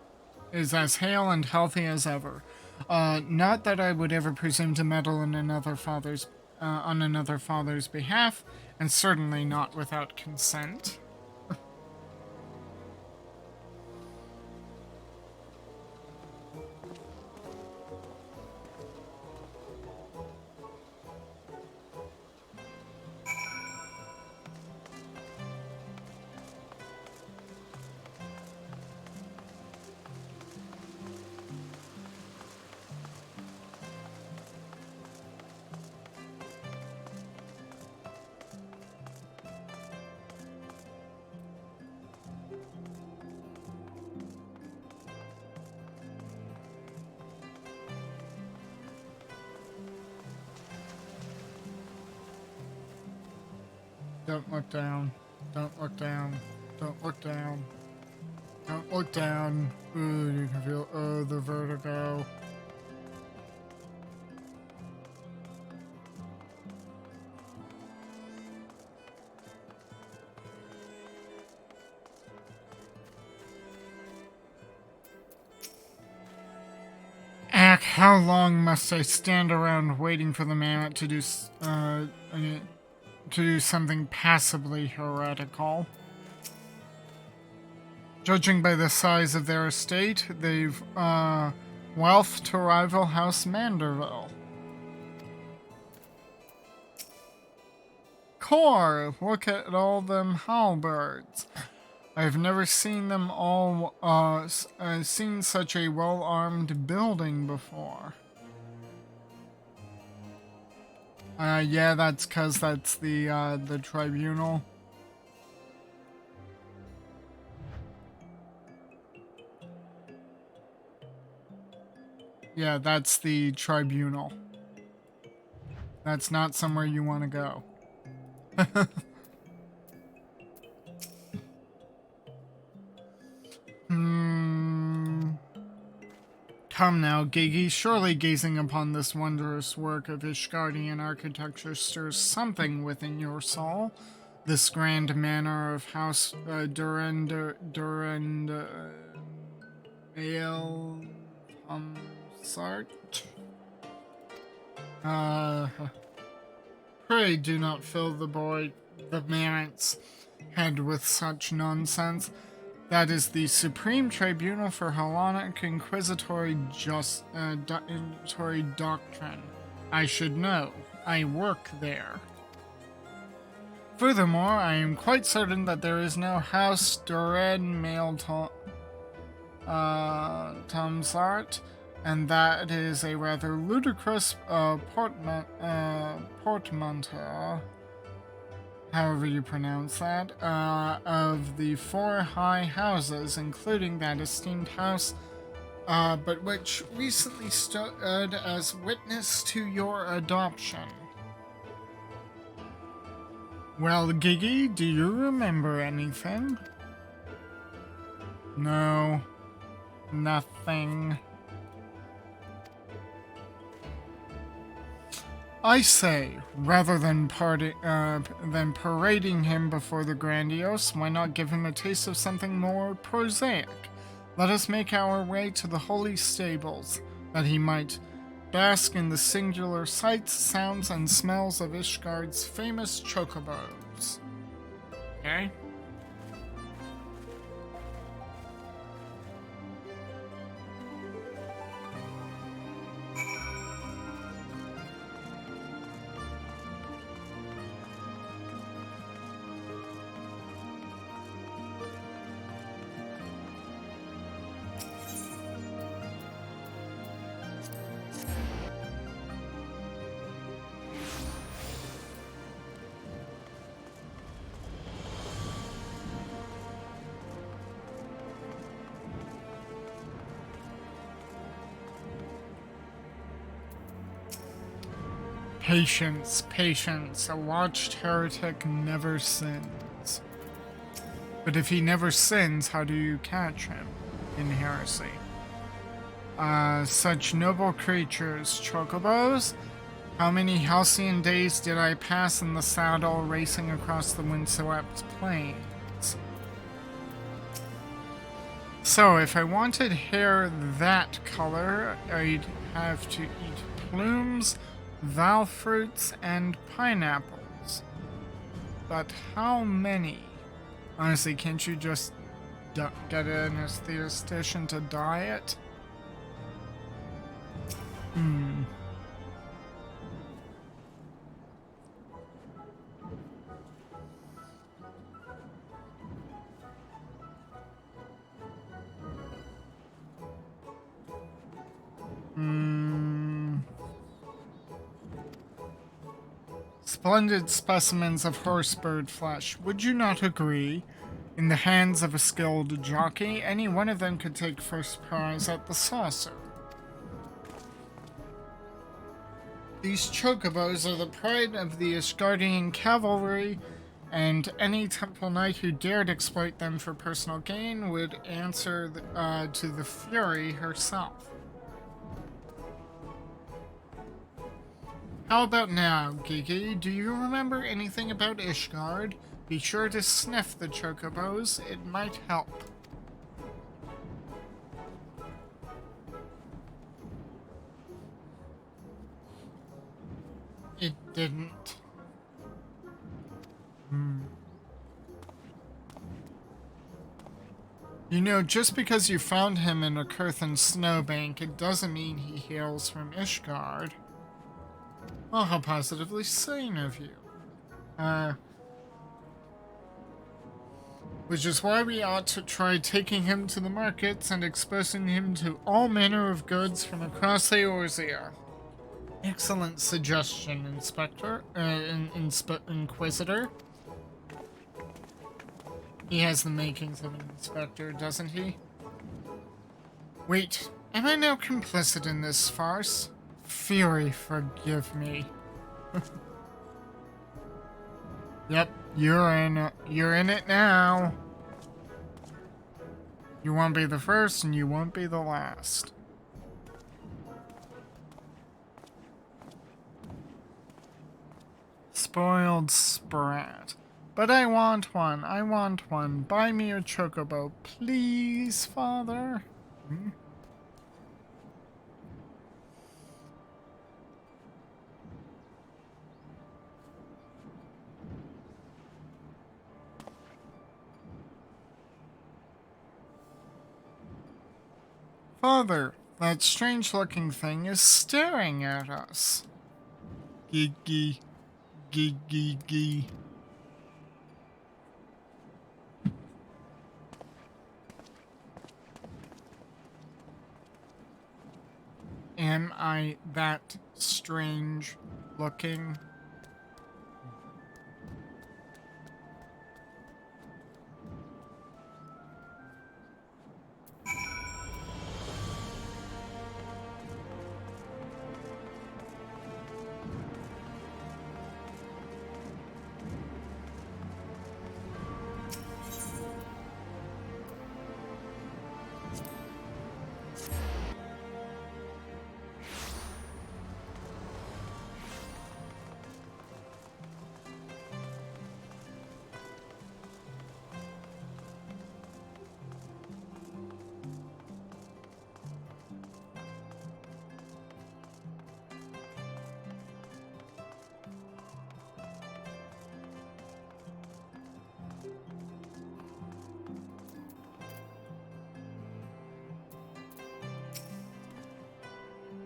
that I would ever presume to meddle in another father's, on another father's behalf, and certainly not without consent. Don't look down. Don't look down. Don't look down. Don't look down. Ooh, you can feel, the vertigo. How long must I stand around waiting for the man to do something passably heretical? Judging by the size of their estate, they've wealth to rival House Manderville. Core, look at all them halberds. I've never seen them all, seen such a well-armed building before. Yeah, that's 'cause that's the tribunal. Yeah, that's the tribunal. That's not somewhere you want to go. Come now, Gigi, surely gazing upon this wondrous work of Ishgardian architecture stirs something within your soul. This grand manor of House Sart. Pray do not fill the man's head with such nonsense. That is the Supreme Tribunal for Hellenic Inquisitory Doctrine. I should know. I work there. Furthermore, I am quite certain that there is no House Duran Male Tomsart, and that is a rather ludicrous portmanteau, however you pronounce that, of the four high houses, including that esteemed house, but which recently stood as witness to your adoption. Well, Gigi, do you remember anything? No. Nothing. I say, rather than parading him before the grandiose, why not give him a taste of something more prosaic? Let us make our way to the holy stables, that he might bask in the singular sights, sounds, and smells of Ishgard's famous chocobos. Okay? Patience, patience. A watched heretic never sins. But if he never sins, how do you catch him in heresy? Such noble creatures, chocobos? How many halcyon days did I pass in the saddle racing across the windswept plains? So, if I wanted hair that color, I'd have to eat plumes, val fruits, and pineapples. But how many? Honestly, can't you just get an aesthetician to dye it? Splendid specimens of horsebird flesh, would you not agree? In the hands of a skilled jockey, any one of them could take first prize at the saucer. These chocobos are the pride of the Ishgardian cavalry, and any temple knight who dared exploit them for personal gain would answer to the Fury herself. How about now, Gigi? Do you remember anything about Ishgard? Be sure to sniff the chocobos, it might help. didn't. You know, just because you found him in a Kurthan snowbank, it doesn't mean he hails from Ishgard. Oh, how positively sane of you. Which is why we ought to try taking him to the markets and exposing him to all manner of goods from across the Eorzea. Excellent suggestion, Inquisitor. He has the makings of an inspector, doesn't he? Wait, am I now complicit in this farce? Fury, forgive me. Yep, you're in it now. You won't be the first and you won't be the last. Spoiled sprat. But I want one. I want one. Buy me a chocobo, please, father. Father, that strange-looking thing is staring at us. Gee. Am I that strange looking?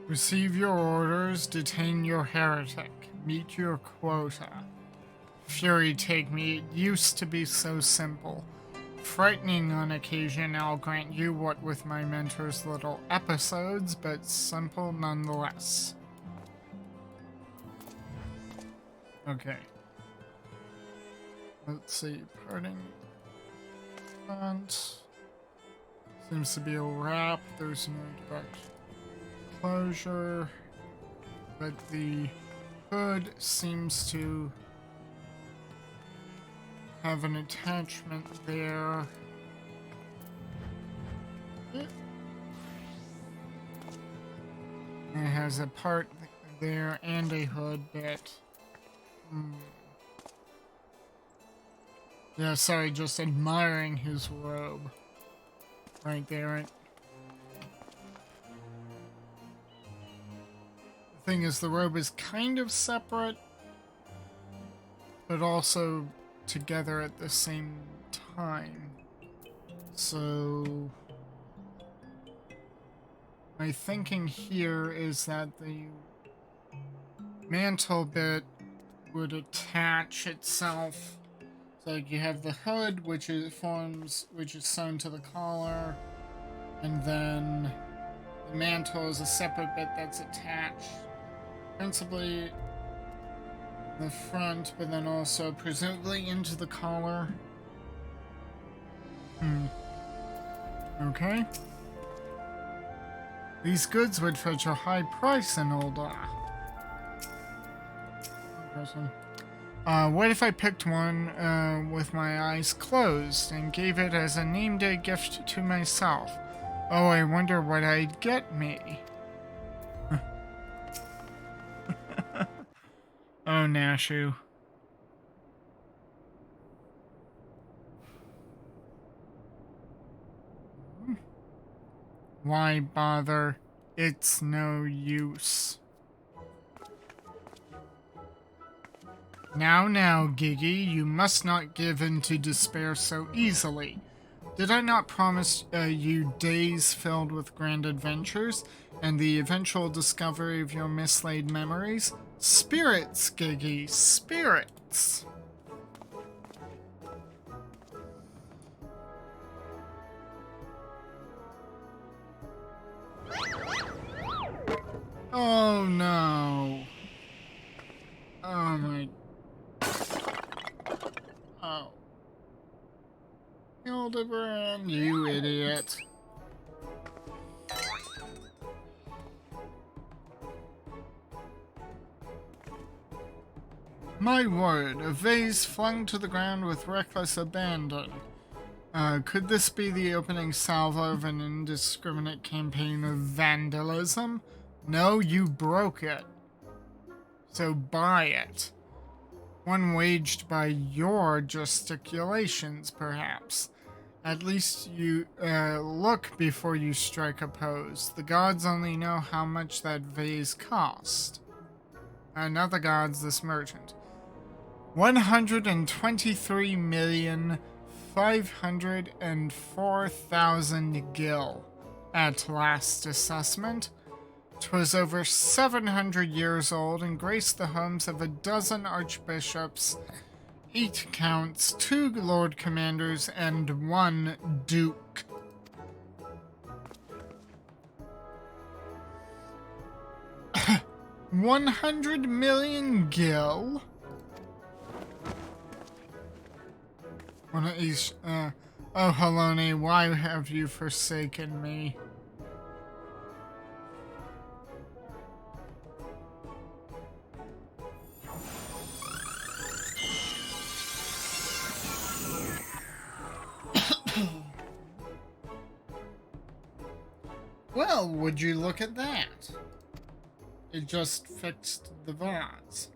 Receive your orders, detain your heretic, meet your quota. Fury take me, it used to be so simple. Frightening on occasion, I'll grant you what with my mentor's little episodes, but simple nonetheless. Okay. Let's see, parting front. Seems to be a wrap, there's no direct closure, but the hood seems to have an attachment there. It has a part there and a hood bit. Yeah, sorry, just admiring his robe. Right there. The thing is, the robe is kind of separate, but also together at the same time. So my thinking here is that the mantle bit would attach itself. So like you have the hood, which is sewn to the collar, and then the mantle is a separate bit that's attached, principally the front, but then also presumably into the collar. Okay. These goods would fetch a high price in Olda. What if I picked one with my eyes closed and gave it as a name day gift to myself? Oh, I wonder what I'd get me. Oh, Nashu. Why bother? It's no use. Now, Gigi, you must not give in to despair so easily. Did I not promise you days filled with grand adventures and the eventual discovery of your mislaid memories? Spirits, Gigi, spirits! Oh no. Oh my. Oh. Hildibrand, you idiot. My word, a vase flung to the ground with reckless abandon. Could this be the opening salvo of an indiscriminate campaign of vandalism? No, you broke it. So buy it. One waged by your gesticulations, perhaps. At least you look before you strike a pose. The gods only know how much that vase cost. Not the gods, this merchant. 123,504,000 gil at last assessment. 'Twas over 700 years old and graced the homes of a dozen archbishops, 8 counts, 2 lord commanders, and 1 duke. $100 million gil? One of these, oh, Halone, why have you forsaken me? Well, would you look at that? It just fixed the vase.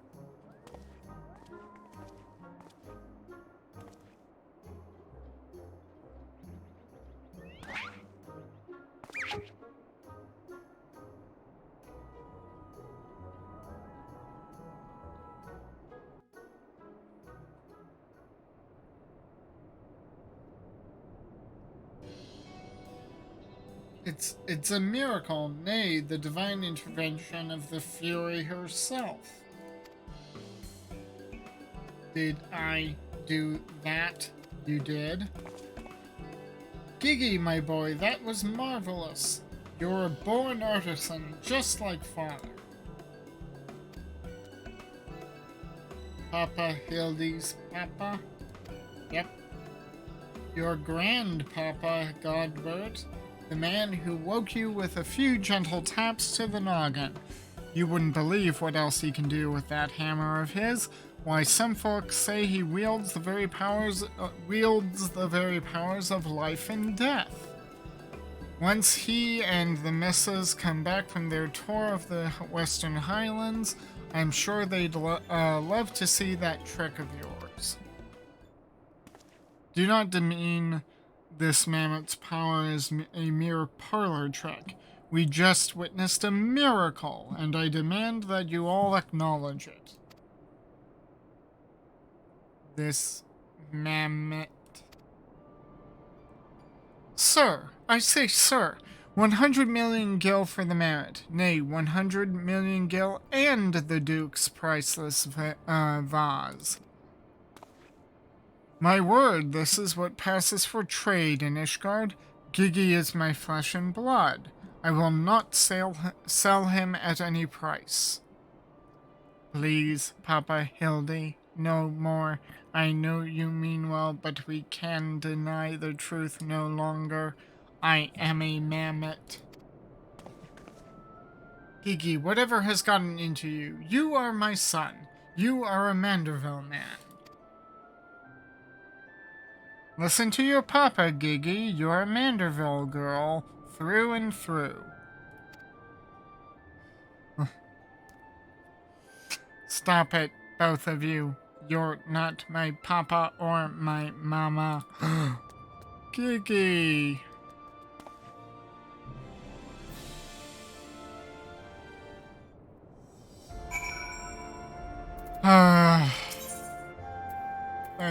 It's a miracle, nay, the divine intervention of the Fury herself. Did I do that? You did? Gigi, my boy, that was marvelous. You're a born artisan, just like father. Papa Hildy's papa? Yep. Your grandpapa, Godbert. The man who woke you with a few gentle taps to the noggin. You wouldn't believe what else he can do with that hammer of his. Why, some folks say he wields the very powers of life and death. Once he and the missus come back from their tour of the Western Highlands, I'm sure they'd love to see that trick of yours. Do not demean this mammoth's power is a mere parlor trick. We just witnessed a miracle, and I demand that you all acknowledge it. This mammoth. Sir, I say sir, 100 million gil for the merit, nay, 100 million gil and the Duke's priceless vase. My word, this is what passes for trade in Ishgard. Gigi is my flesh and blood. I will not sell him at any price. Please, Papa Hildy, no more. I know you mean well, but we can deny the truth no longer. I am a mammoth. Gigi, whatever has gotten into you, you are my son. You are a Manderville man. Listen to your papa, Gigi. You're a Manderville girl, through and through. Stop it, both of you. You're not my papa or my mama. Gigi.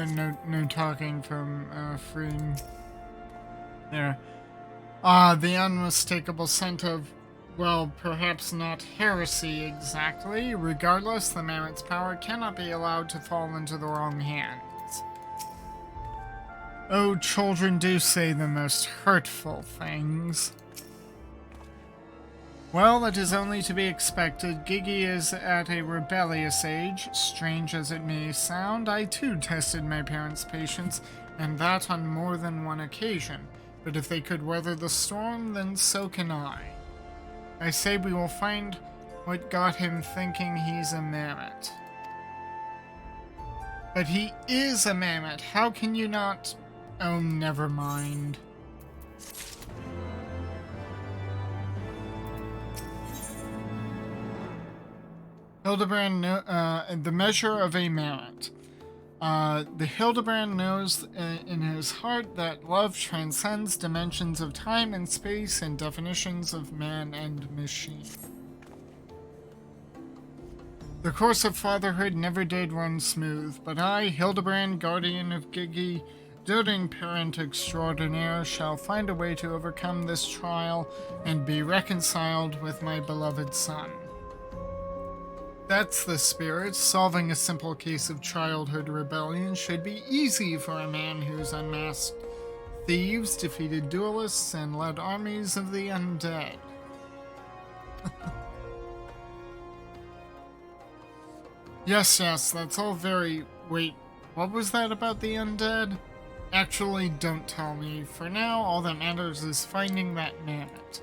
no talking from freeing there. The unmistakable scent of, well, perhaps not heresy exactly. Regardless, the mammoth's power cannot be allowed to fall into the wrong hands. Oh, children do say the most hurtful things. Well, it is only to be expected. Gigi is at a rebellious age. Strange as it may sound, I too tested my parents' patience, and that on more than one occasion. But if they could weather the storm, then so can I. I say we will find what got him thinking he's a mammoth. But he is a mammoth. How can you not... Oh, never mind. Hildibrand, the measure of a mammoth. The Hildibrand knows in his heart that love transcends dimensions of time and space and definitions of man and machine. The course of fatherhood never did run smooth, but I, Hildibrand, guardian of Gigi, doting parent extraordinaire, shall find a way to overcome this trial and be reconciled with my beloved son. That's the spirit. Solving a simple case of childhood rebellion should be easy for a man who's unmasked thieves, defeated duelists, and led armies of the undead. Yes, that's all very... Wait, what was that about the undead? Actually, don't tell me. For now, all that matters is finding that mammoth.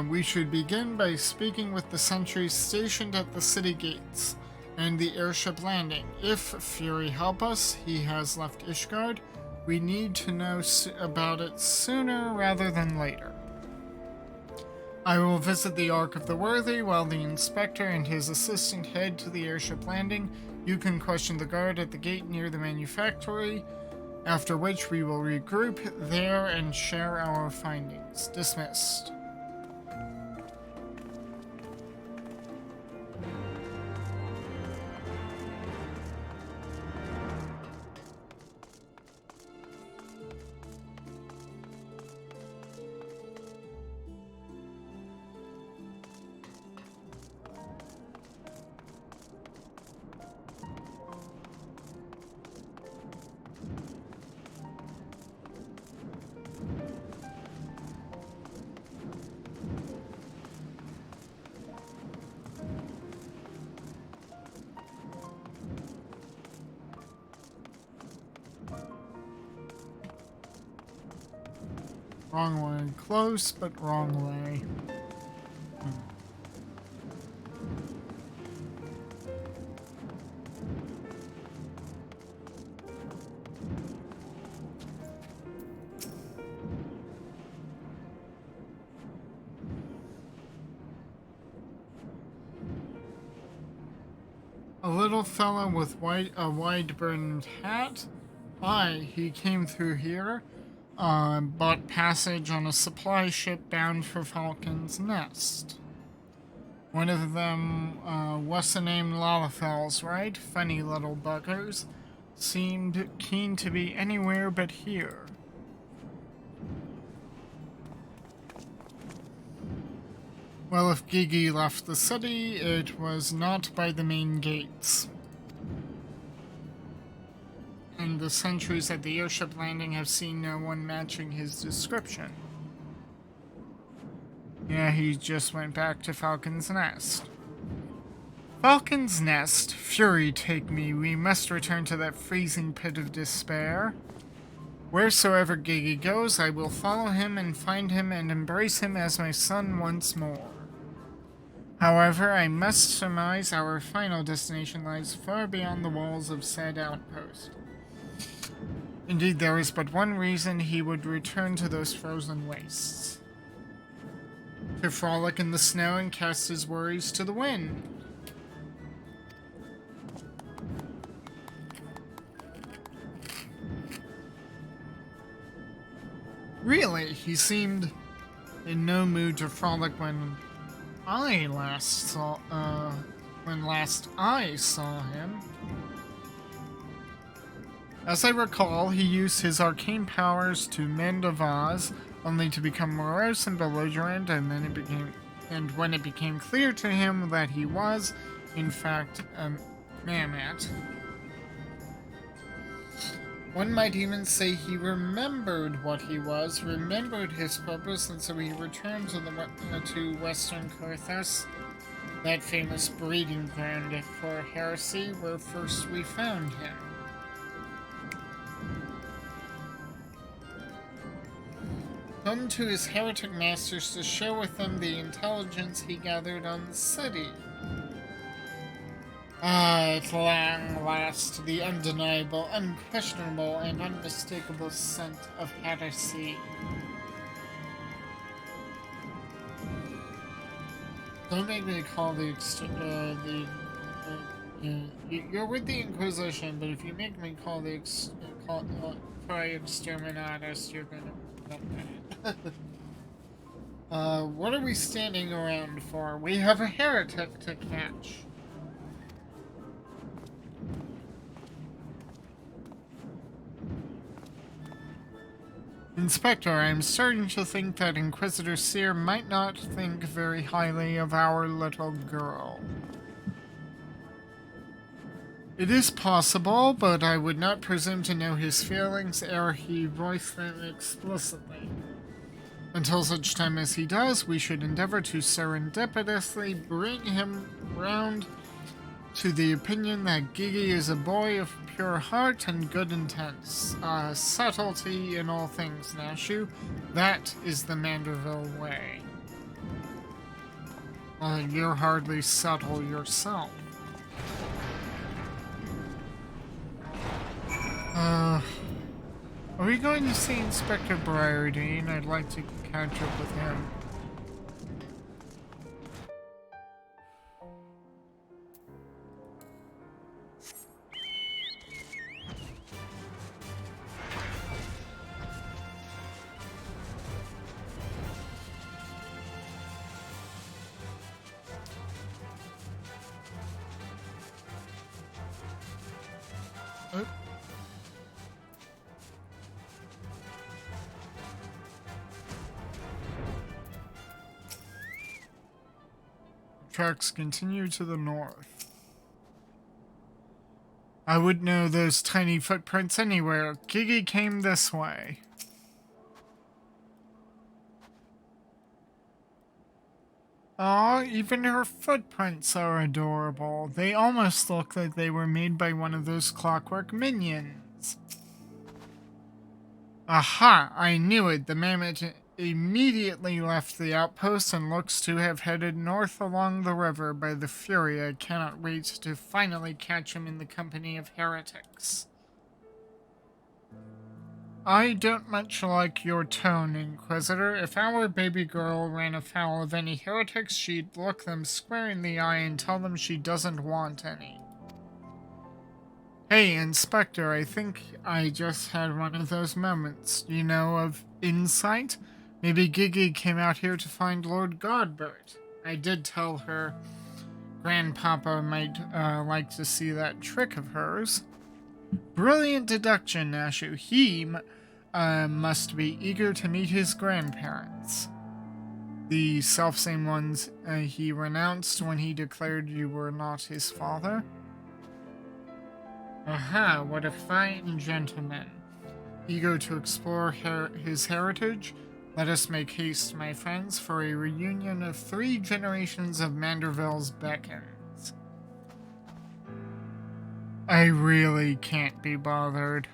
We should begin by speaking with the sentries stationed at the city gates and the airship landing. If Fury help us, he has left Ishgard. We need to know about it sooner rather than later. I will visit the Ark of the Worthy while the inspector and his assistant head to the airship landing. You can question the guard at the gate near the manufactory, after which we will regroup there and share our findings. Dismissed. Wrong way. Close, but wrong way. A little fellow with a wide-brimmed hat? Aye, he came through here. Bought passage on a supply ship bound for Falcon's Nest. One of them, what's the name, Lalafels, right? Funny little buggers. Seemed keen to be anywhere but here. Well, if Gigi left the city, it was not by the main gates. And the sentries at the airship landing have seen no one matching his description. Yeah, he just went back to Falcon's Nest. Falcon's Nest? Fury take me, we must return to that freezing pit of despair. Wheresoever Gigi goes, I will follow him and find him and embrace him as my son once more. However, I must surmise our final destination lies far beyond the walls of said outpost. Indeed, there is but one reason he would return to those frozen wastes. To frolic in the snow and cast his worries to the wind. Really, he seemed in no mood to frolic when last I saw him. As I recall, he used his arcane powers to mend a vase, only to become morose and belligerent, and when it became clear to him that he was, in fact, a mammoth. One might even say he remembered what he was, remembered his purpose, and so he returned to Western Carthus, that famous breeding ground for heresy, where first we found him. Home to his heretic masters to share with them the intelligence he gathered on the city. At long last, the undeniable, unquestionable, and unmistakable scent of heresy. Don't make me call you're with the Inquisition, but if you make me call exterminatus, you're gonna what are we standing around for? We have a heretic to catch. Inspector, I'm starting to think that Inquisitor Seer might not think very highly of our little girl. It is possible, but I would not presume to know his feelings ere he voiced them explicitly. Until such time as he does, we should endeavor to serendipitously bring him round to the opinion that Gigi is a boy of pure heart and good intents. Subtlety in all things, Nashu. That is the Manderville way. You're hardly subtle yourself. Are we going to see Inspector Briardine? I'd like to catch up with him. Oh. Tracks continue to the north. I would know those tiny footprints anywhere. Gigi came this way. Aw, even her footprints are adorable. They almost look like they were made by one of those clockwork minions. Aha! I knew it. The mammoth immediately left the outpost and looks to have headed north along the river by the Fury. I cannot wait to finally catch him in the company of heretics. I don't much like your tone, Inquisitor. If our baby girl ran afoul of any heretics, she'd look them square in the eye and tell them she doesn't want any. Hey, Inspector, I think I just had one of those moments, of insight? Maybe Gigi came out here to find Lord Godbert. I did tell her Grandpapa might like to see that trick of hers. Brilliant deduction, Nashu. He must be eager to meet his grandparents. The selfsame ones he renounced when he declared you were not his father? Aha, what a fine gentleman. Eager to explore his heritage? Let us make haste, my friends, for a reunion of 3 generations of Manderville's beckons. I really can't be bothered.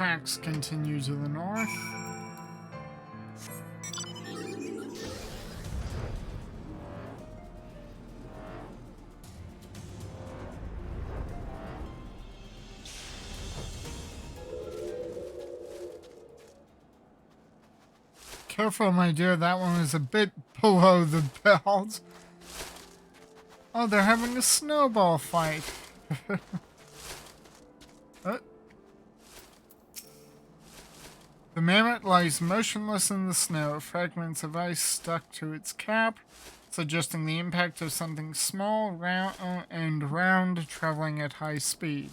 tracks continue to the north. Careful, my dear, that one is a bit below the belt. Oh, they're having a snowball fight. The mammoth lies motionless in the snow, fragments of ice stuck to its cap, suggesting the impact of something small, round traveling at high speed.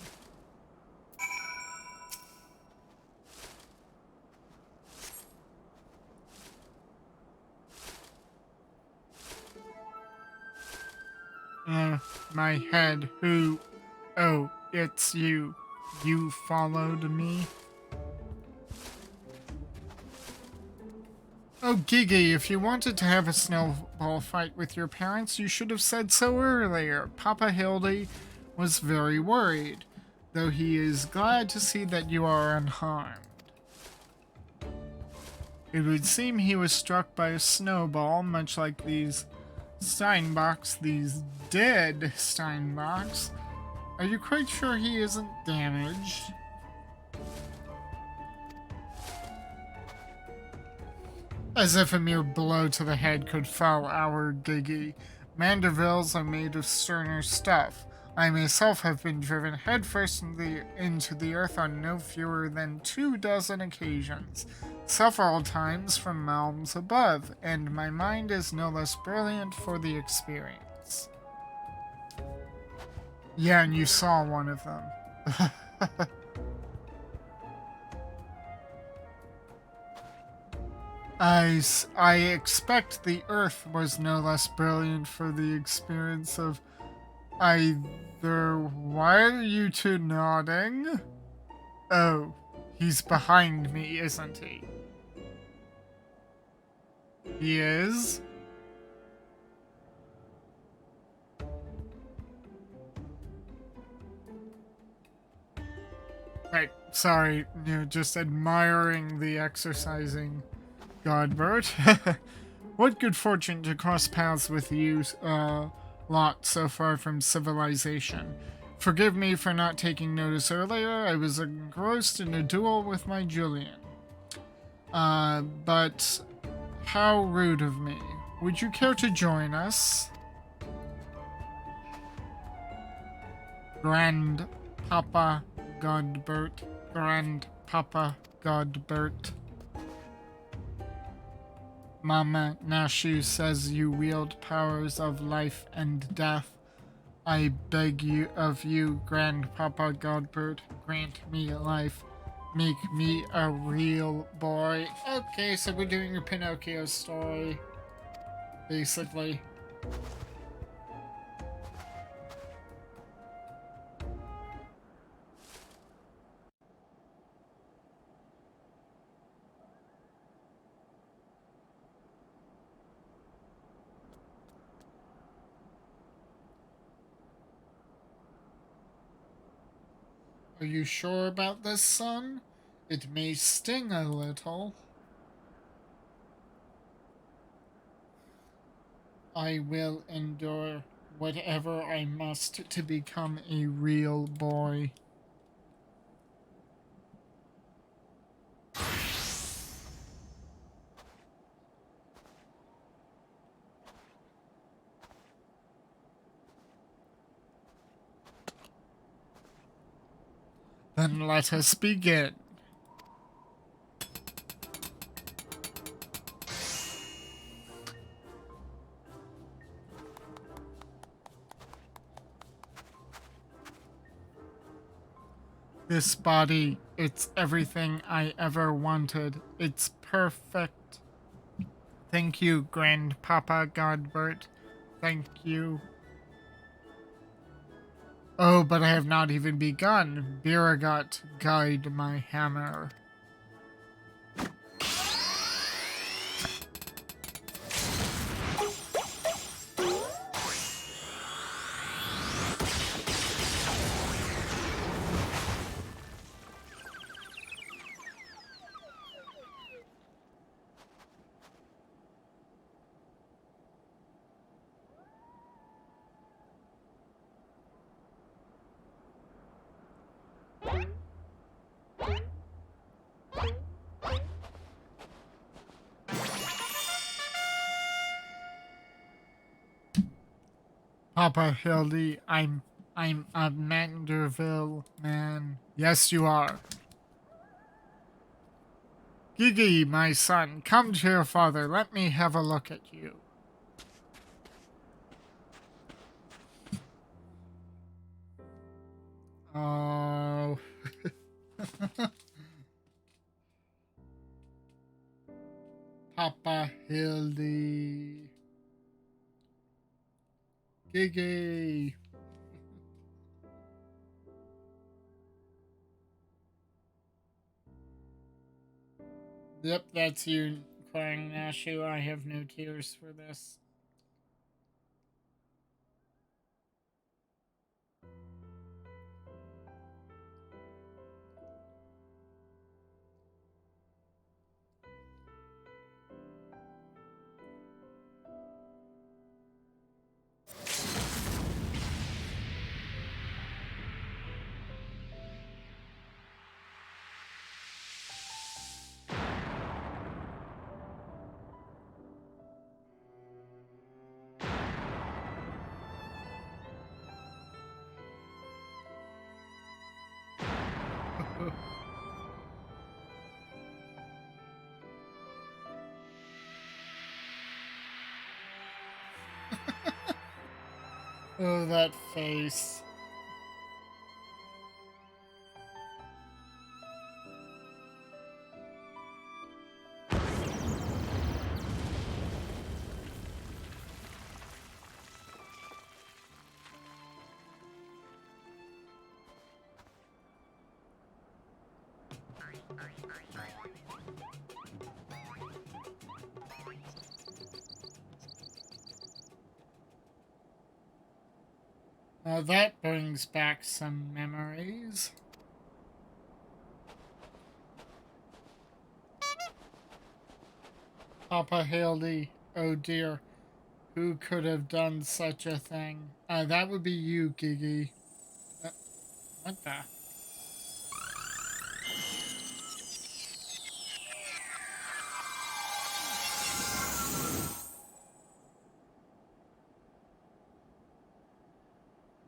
My head, who? Oh, it's you. You followed me? Oh, Gigi, if you wanted to have a snowball fight with your parents, you should have said so earlier. Papa Hildy was very worried, though he is glad to see that you are unharmed. It would seem he was struck by a snowball, much like these Steinbocks, these dead Steinbocks. Are you quite sure he isn't damaged? As if a mere blow to the head could foul our Gigi. Mandervilles are made of sterner stuff. I myself have been driven headfirst into the earth on no fewer than 24 occasions, several times from realms above, and my mind is no less brilliant for the experience. Yeah, and you saw one of them. I expect the Earth was no less brilliant for the experience of either. Why are you two nodding? Oh, he's behind me, isn't he? He is? Right, sorry, just admiring the exercising Godbert. What good fortune to cross paths with you, lot so far from civilization. Forgive me for not taking notice earlier. I was engrossed in a duel with my Julian. But how rude of me. Would you care to join us? Grandpapa Godbert. Grandpapa Godbert. Mama Nashu says you wield powers of life and death. I beg you of you, Grandpapa Godbert, grant me life. Make me a real boy. Okay, so we're doing a Pinocchio story, basically. Are you sure about this, son? It may sting a little. I will endure whatever I must to become a real boy. Then let us begin. This body, it's everything I ever wanted. It's perfect. Thank you, Grandpapa Godbert. Thank you. Oh, but I have not even begun. Biragot, guide my hammer. Papa Hildy, I'm a Manderville man. Yes, you are. Gigi, my son, come to your father. Let me have a look at you. Oh. Papa Hildy. Gigi. Yep, that's you crying, Nashu. I have no tears for this. Oh, that face. That brings back some memories. Papa Hildy, oh dear, who could have done such a thing? That would be you, Gigi. What the?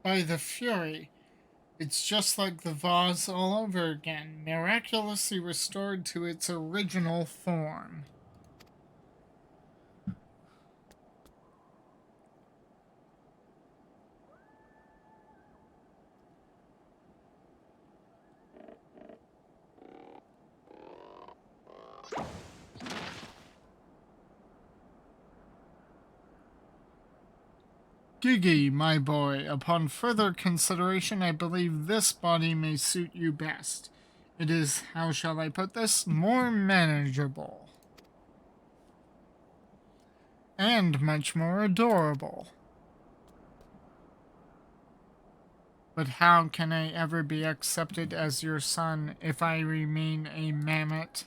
By the Fury. It's just like the vase all over again, miraculously restored to its original form. Gigi, my boy, upon further consideration, I believe this body may suit you best. It is, how shall I put this, more manageable. And much more adorable. But how can I ever be accepted as your son if I remain a mammoth?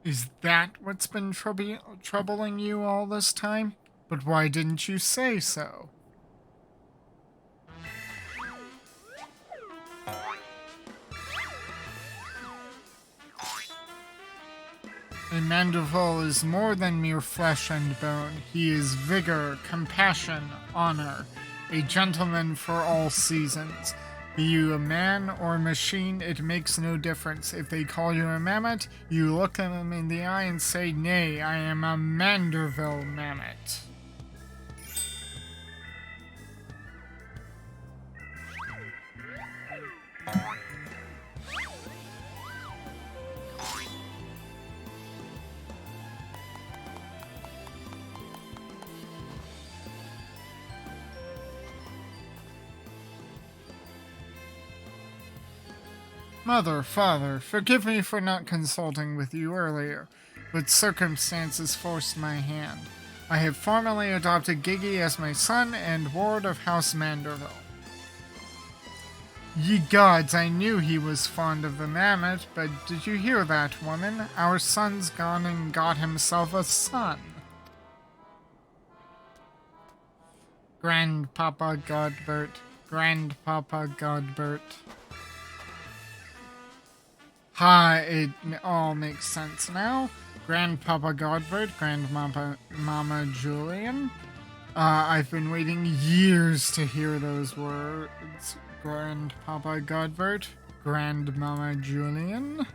Is that what's been troubling you all this time? But why didn't you say so? A Mandeville is more than mere flesh and bone. He is vigor, compassion, honor, a gentleman for all seasons. Be you a man or a machine, it makes no difference. If they call you a mammoth, you look them in the eye and say, "Nay, I am a Manderville mammoth." Mother, father, forgive me for not consulting with you earlier, but circumstances forced my hand. I have formally adopted Gigi as my son and ward of House Manderville. Ye gods, I knew he was fond of the mammoth, but did you hear that, woman? Our son's gone and got himself a son. Grandpapa Godbert, Grandpapa Godbert. Ha, all makes sense now. Grandpapa Godbert, Mama Julian. I've been waiting years to hear those words. Grandpapa Godbert, Grandmama Julian.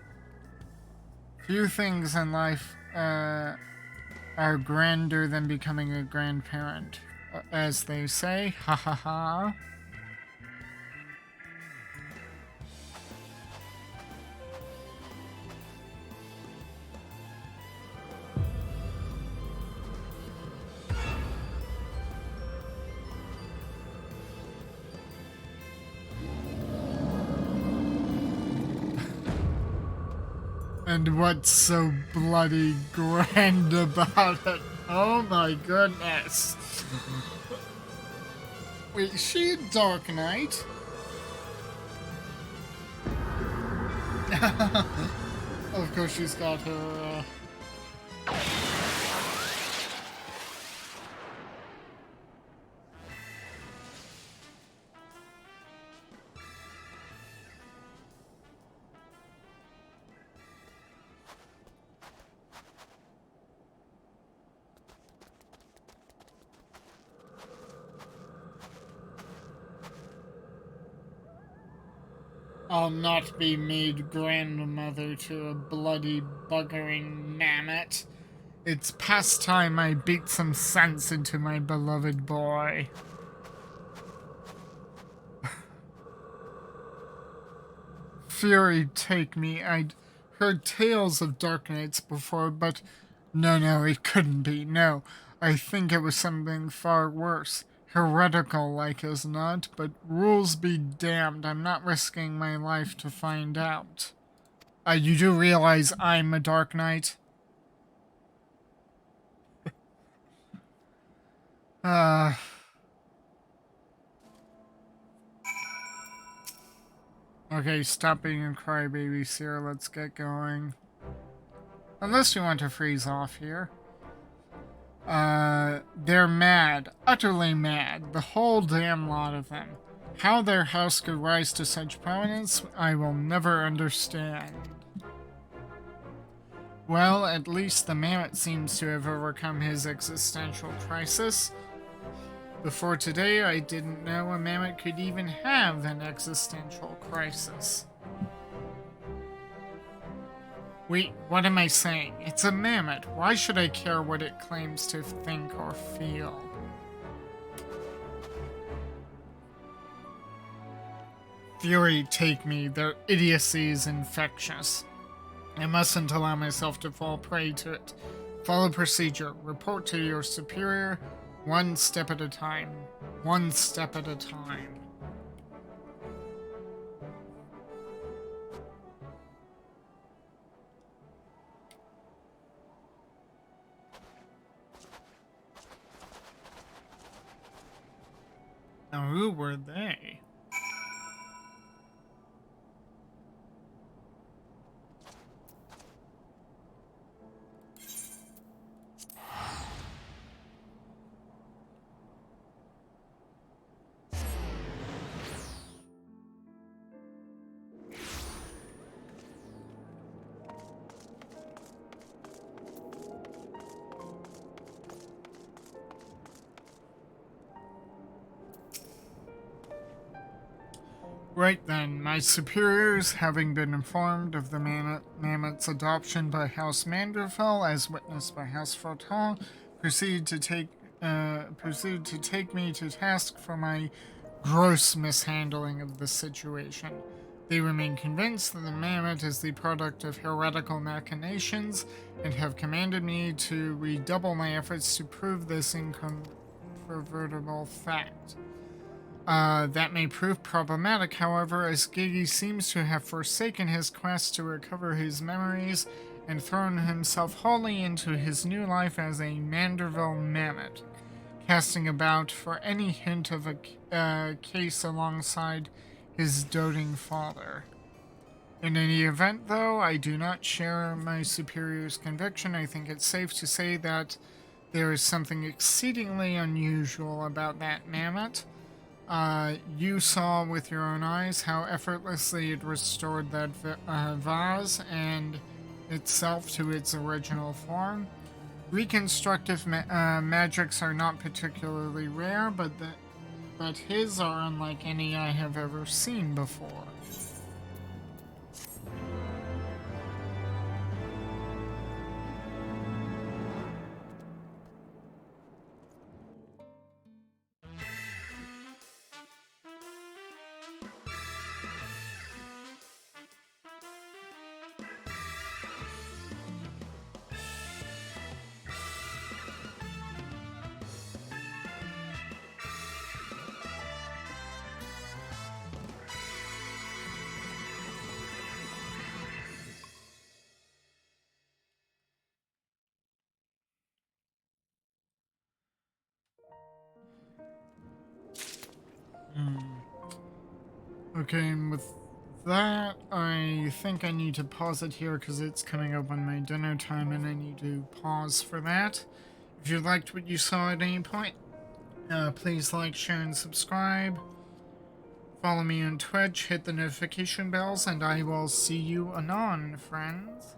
Few things in life are grander than becoming a grandparent, as they say. Ha ha ha. And what's so bloody grand about it? Oh my goodness. Wait, is she a Dark Knight? Of course she's got her, I'll not be made grandmother to a bloody buggering mammoth. It's past time I beat some sense into my beloved boy. Fury take me, I'd heard tales of Dark Knights before, but no, it couldn't be, no. I think it was something far worse. Heretical like as not, but rules be damned, I'm not risking my life to find out. You do realize I'm a Dark Knight? Okay, stop being a crybaby, Sierra, let's get going. Unless you want to freeze off here. They're mad. Utterly mad. The whole damn lot of them. How their house could rise to such prominence, I will never understand. Well, at least the mammoth seems to have overcome his existential crisis. Before today, I didn't know a mammoth could even have an existential crisis. Wait, what am I saying? It's a mammoth. Why should I care what it claims to think or feel? Fury take me, their idiocy is infectious. I mustn't allow myself to fall prey to it. Follow procedure. Report to your superior, one step at a time. One step at a time. Now, who were they? Right then, my superiors, having been informed of the mammoth's adoption by House Manderfell, as witnessed by House Fortin, proceeded to take me to task for my gross mishandling of the situation. They remain convinced that the mammoth is the product of heretical machinations and have commanded me to redouble my efforts to prove this incontrovertible fact. That may prove problematic, however, as Gigi seems to have forsaken his quest to recover his memories and thrown himself wholly into his new life as a Manderville mammoth, casting about for any hint of a case alongside his doting father. In any event, though, I do not share my superior's conviction. I think it's safe to say that there is something exceedingly unusual about that mammoth. You saw with your own eyes how effortlessly it restored that vase and itself to its original form. Reconstructive magics are not particularly rare, but his are unlike any I have ever seen before. Okay, and with that, I think I need to pause it here because it's coming up on my dinner time and I need to pause for that. If you liked what you saw at any point, please like, share, and subscribe. Follow me on Twitch, hit the notification bells, and I will see you anon, friends.